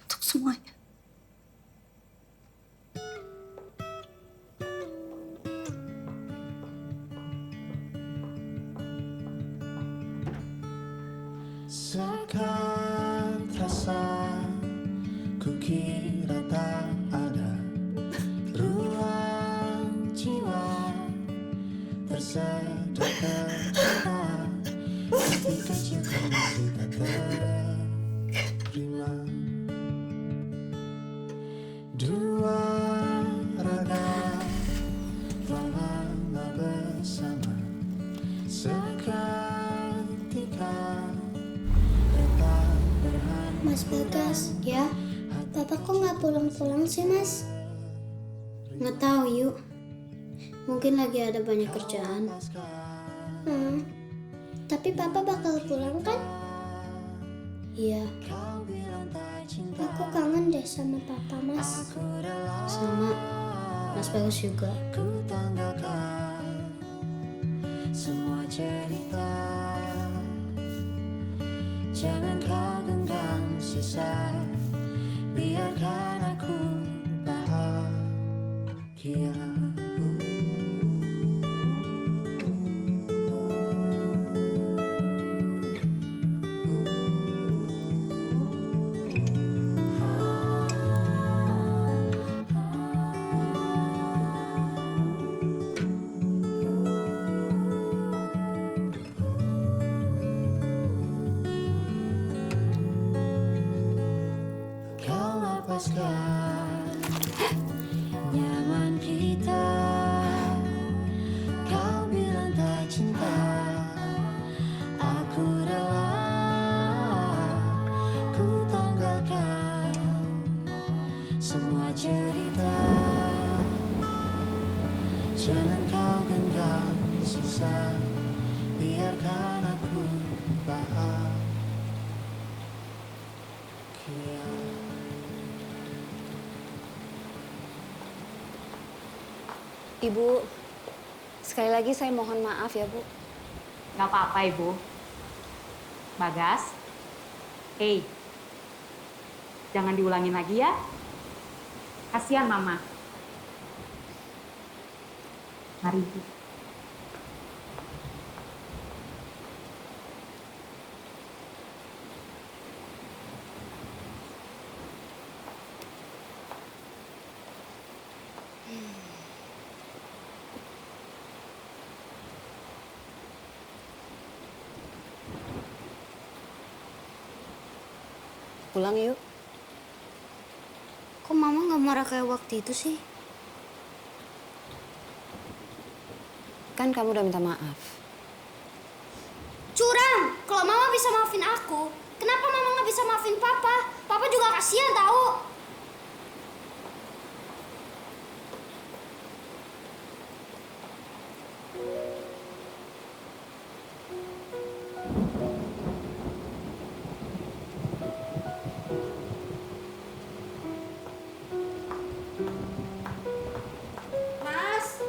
Untuk semuanya. Sekat rasa kukira tak ada ruang jiwa tersedot tercipta hati kecilku masih tak terima dua raga lama bersama seketika. Mas Bagas, ya? Papa kok nggak pulang-pulang sih, Mas? Nggak tahu, yuk. Mungkin lagi ada banyak kerjaan. Tapi Papa bakal pulang kan? Iya. Aku kangen deh sama Papa, Mas. Sama Mas Bagas juga. Semua cerita jangan kau genggam sisa, biarkan aku bahagia. Nyaman kita, kau bilang tak cinta, aku rela, ku tanggalkan semua cerita, jangan kau genggam sisa, biarkan aku bahagia. Ibu, sekali lagi saya mohon maaf ya, Bu. Nggak apa-apa, Ibu. Bagas, jangan diulangin lagi ya. Kasihan Mama. Mari, Ibu. Pulang yuk. Kok Mama nggak marah kayak waktu itu sih? Kan kamu udah minta maaf. Curang! Kalau Mama bisa maafin aku, kenapa Mama nggak bisa maafin Papa? Papa juga kasihan tahu. Mas.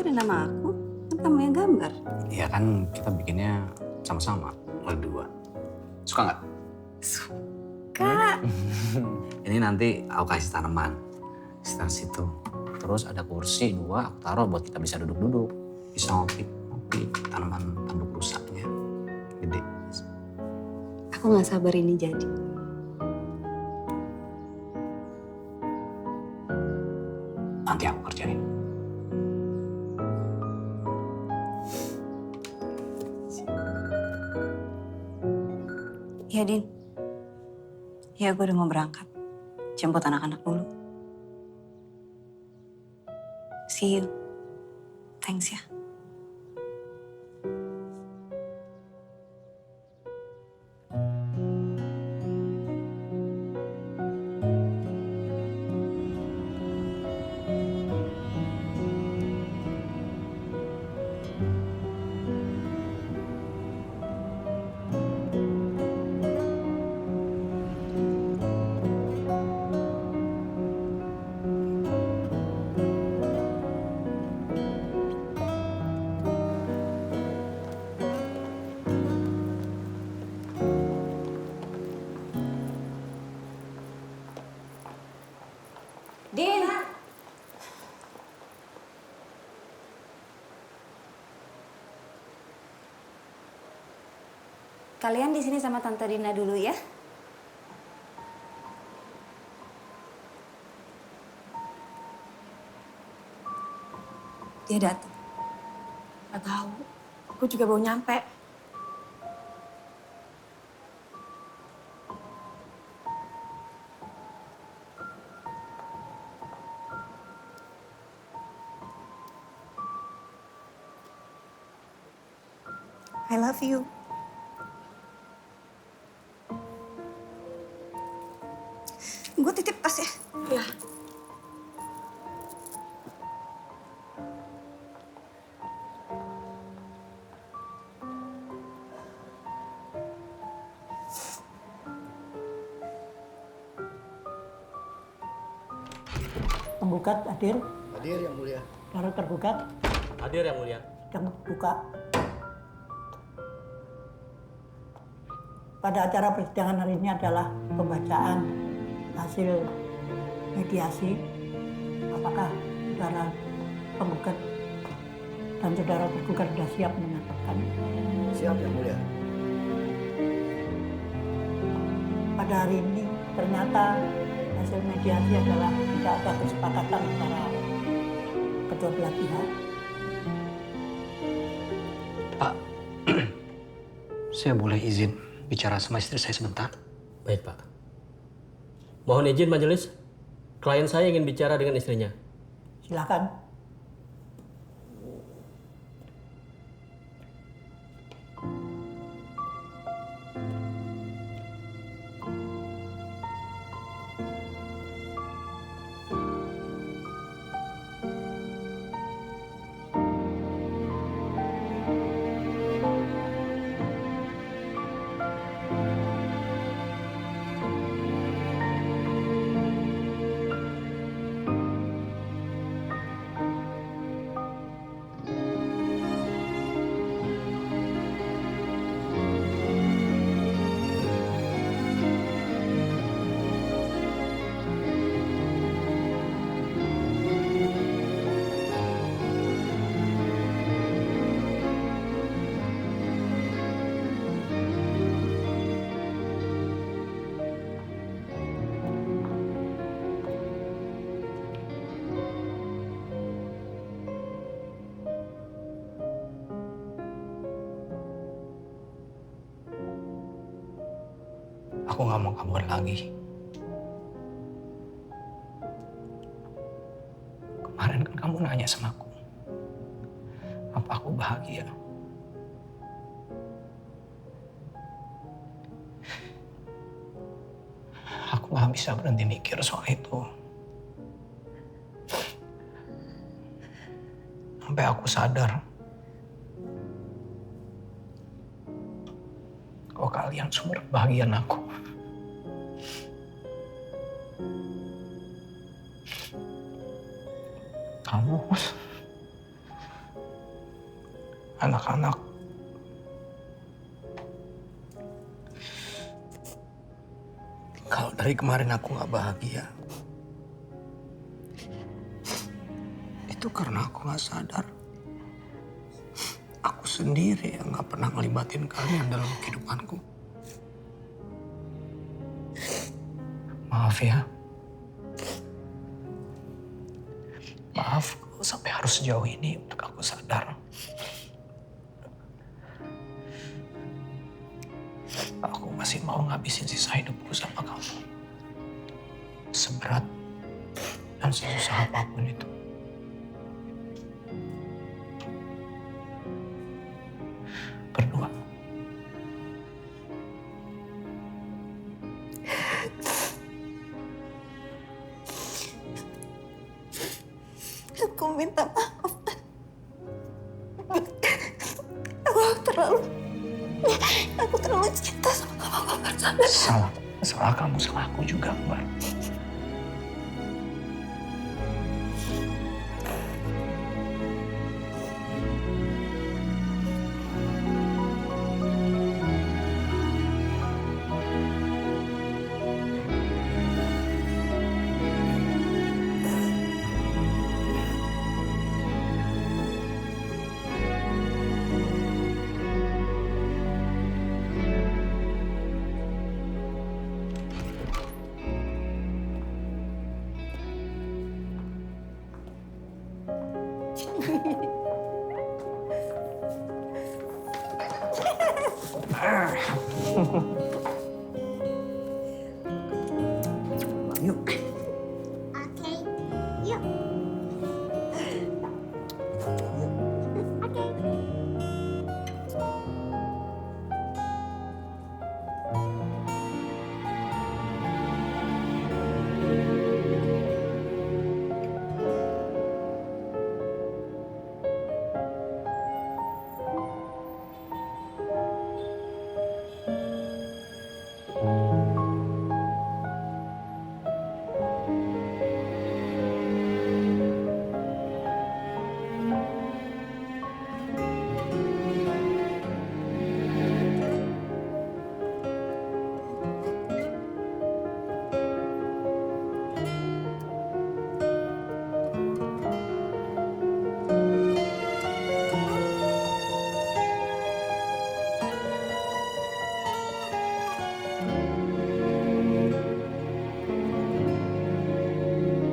Tapi ada nama aku, kan kamu yang gambar. Iya kan kita bikinnya sama-sama, berdua. Suka nggak? Suka. Ini nanti aku kasih tanaman sekitar situ. Terus ada kursi 2, aku taruh buat kita bisa duduk-duduk. Bisa ngopi tanaman tanduk rusaknya. Gede. Aku nggak sabar ini jadi. Nanti aku kerjain. Ya, Din. Ya, gue udah mau berangkat. Jemput anak-anak dulu. See you. Thanks ya. Din. Kalian di sini sama Tante Dina dulu ya. Dia datang. Gak tahu. Aku juga baru nyampe. I love you. Gue titip tas ya. Iya. Penggugat hadir. Hadir yang mulia. Para tergugat Hadir yang mulia. sedang buka. Pada acara persidangan hari ini adalah pembacaan hasil mediasi. Apakah saudara penggugat dan saudara tergugat sudah siap menyampaikan? Siap yang mulia. Pada hari ini ternyata hasil mediasi adalah tidak ada kesepakatan antara kedua belah pihak. Pak, saya boleh izin bicara sama istri saya sebentar? Baik, Pak. Mohon izin majelis. Klien saya ingin bicara dengan istrinya. Silakan. Aku nggak mau kabur lagi. Kemarin kan kamu nanya sama aku, apa aku bahagia? Aku nggak bisa berhenti mikir soal itu. Sampai aku sadar kalau kalian sumber kebahagiaan aku. anak-anak. Kalau dari kemarin aku nggak bahagia, itu karena aku nggak sadar. Aku sendiri yang nggak pernah ngelibatin kalian dalam kehidupanku. Maaf ya. Maaf kalau sampai harus sejauh ini untuk aku sadar. Aku masih mau ngabisin sisa hidupku sama kamu. Seberat dan sesusah apapun itu. Berdua. Aku minta maaf. Aku terlalu cinta sama kamu. Salah kamu, salah aku juga, Mbak. Yuk. Oke, yuk.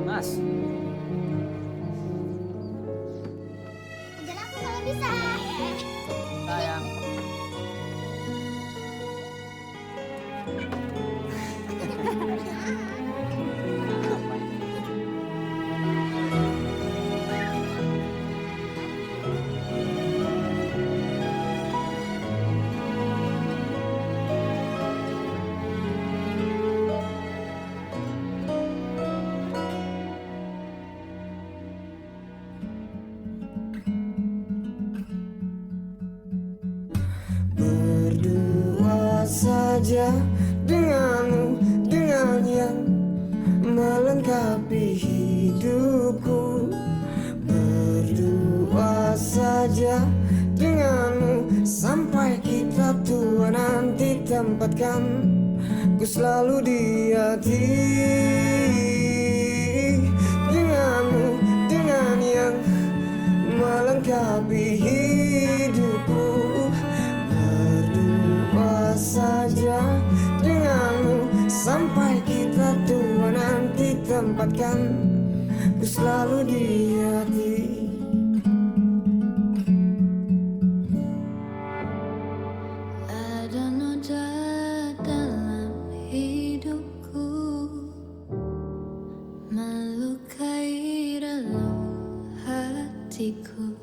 Mas. Kejar aku kalau bisa. Sayang. Berdua saja denganmu, dengan yang melengkapi hidupku. Berdua saja denganmu sampai kita tua nanti, tempatkan ku selalu di hati. Denganmu, dengan yang melengkapi hidupku. Berdua saja denganmu sampai kita tua nanti, tempatkan ku selalu di hati. Ada noda dalam hidupku, melukai dalam hatiku.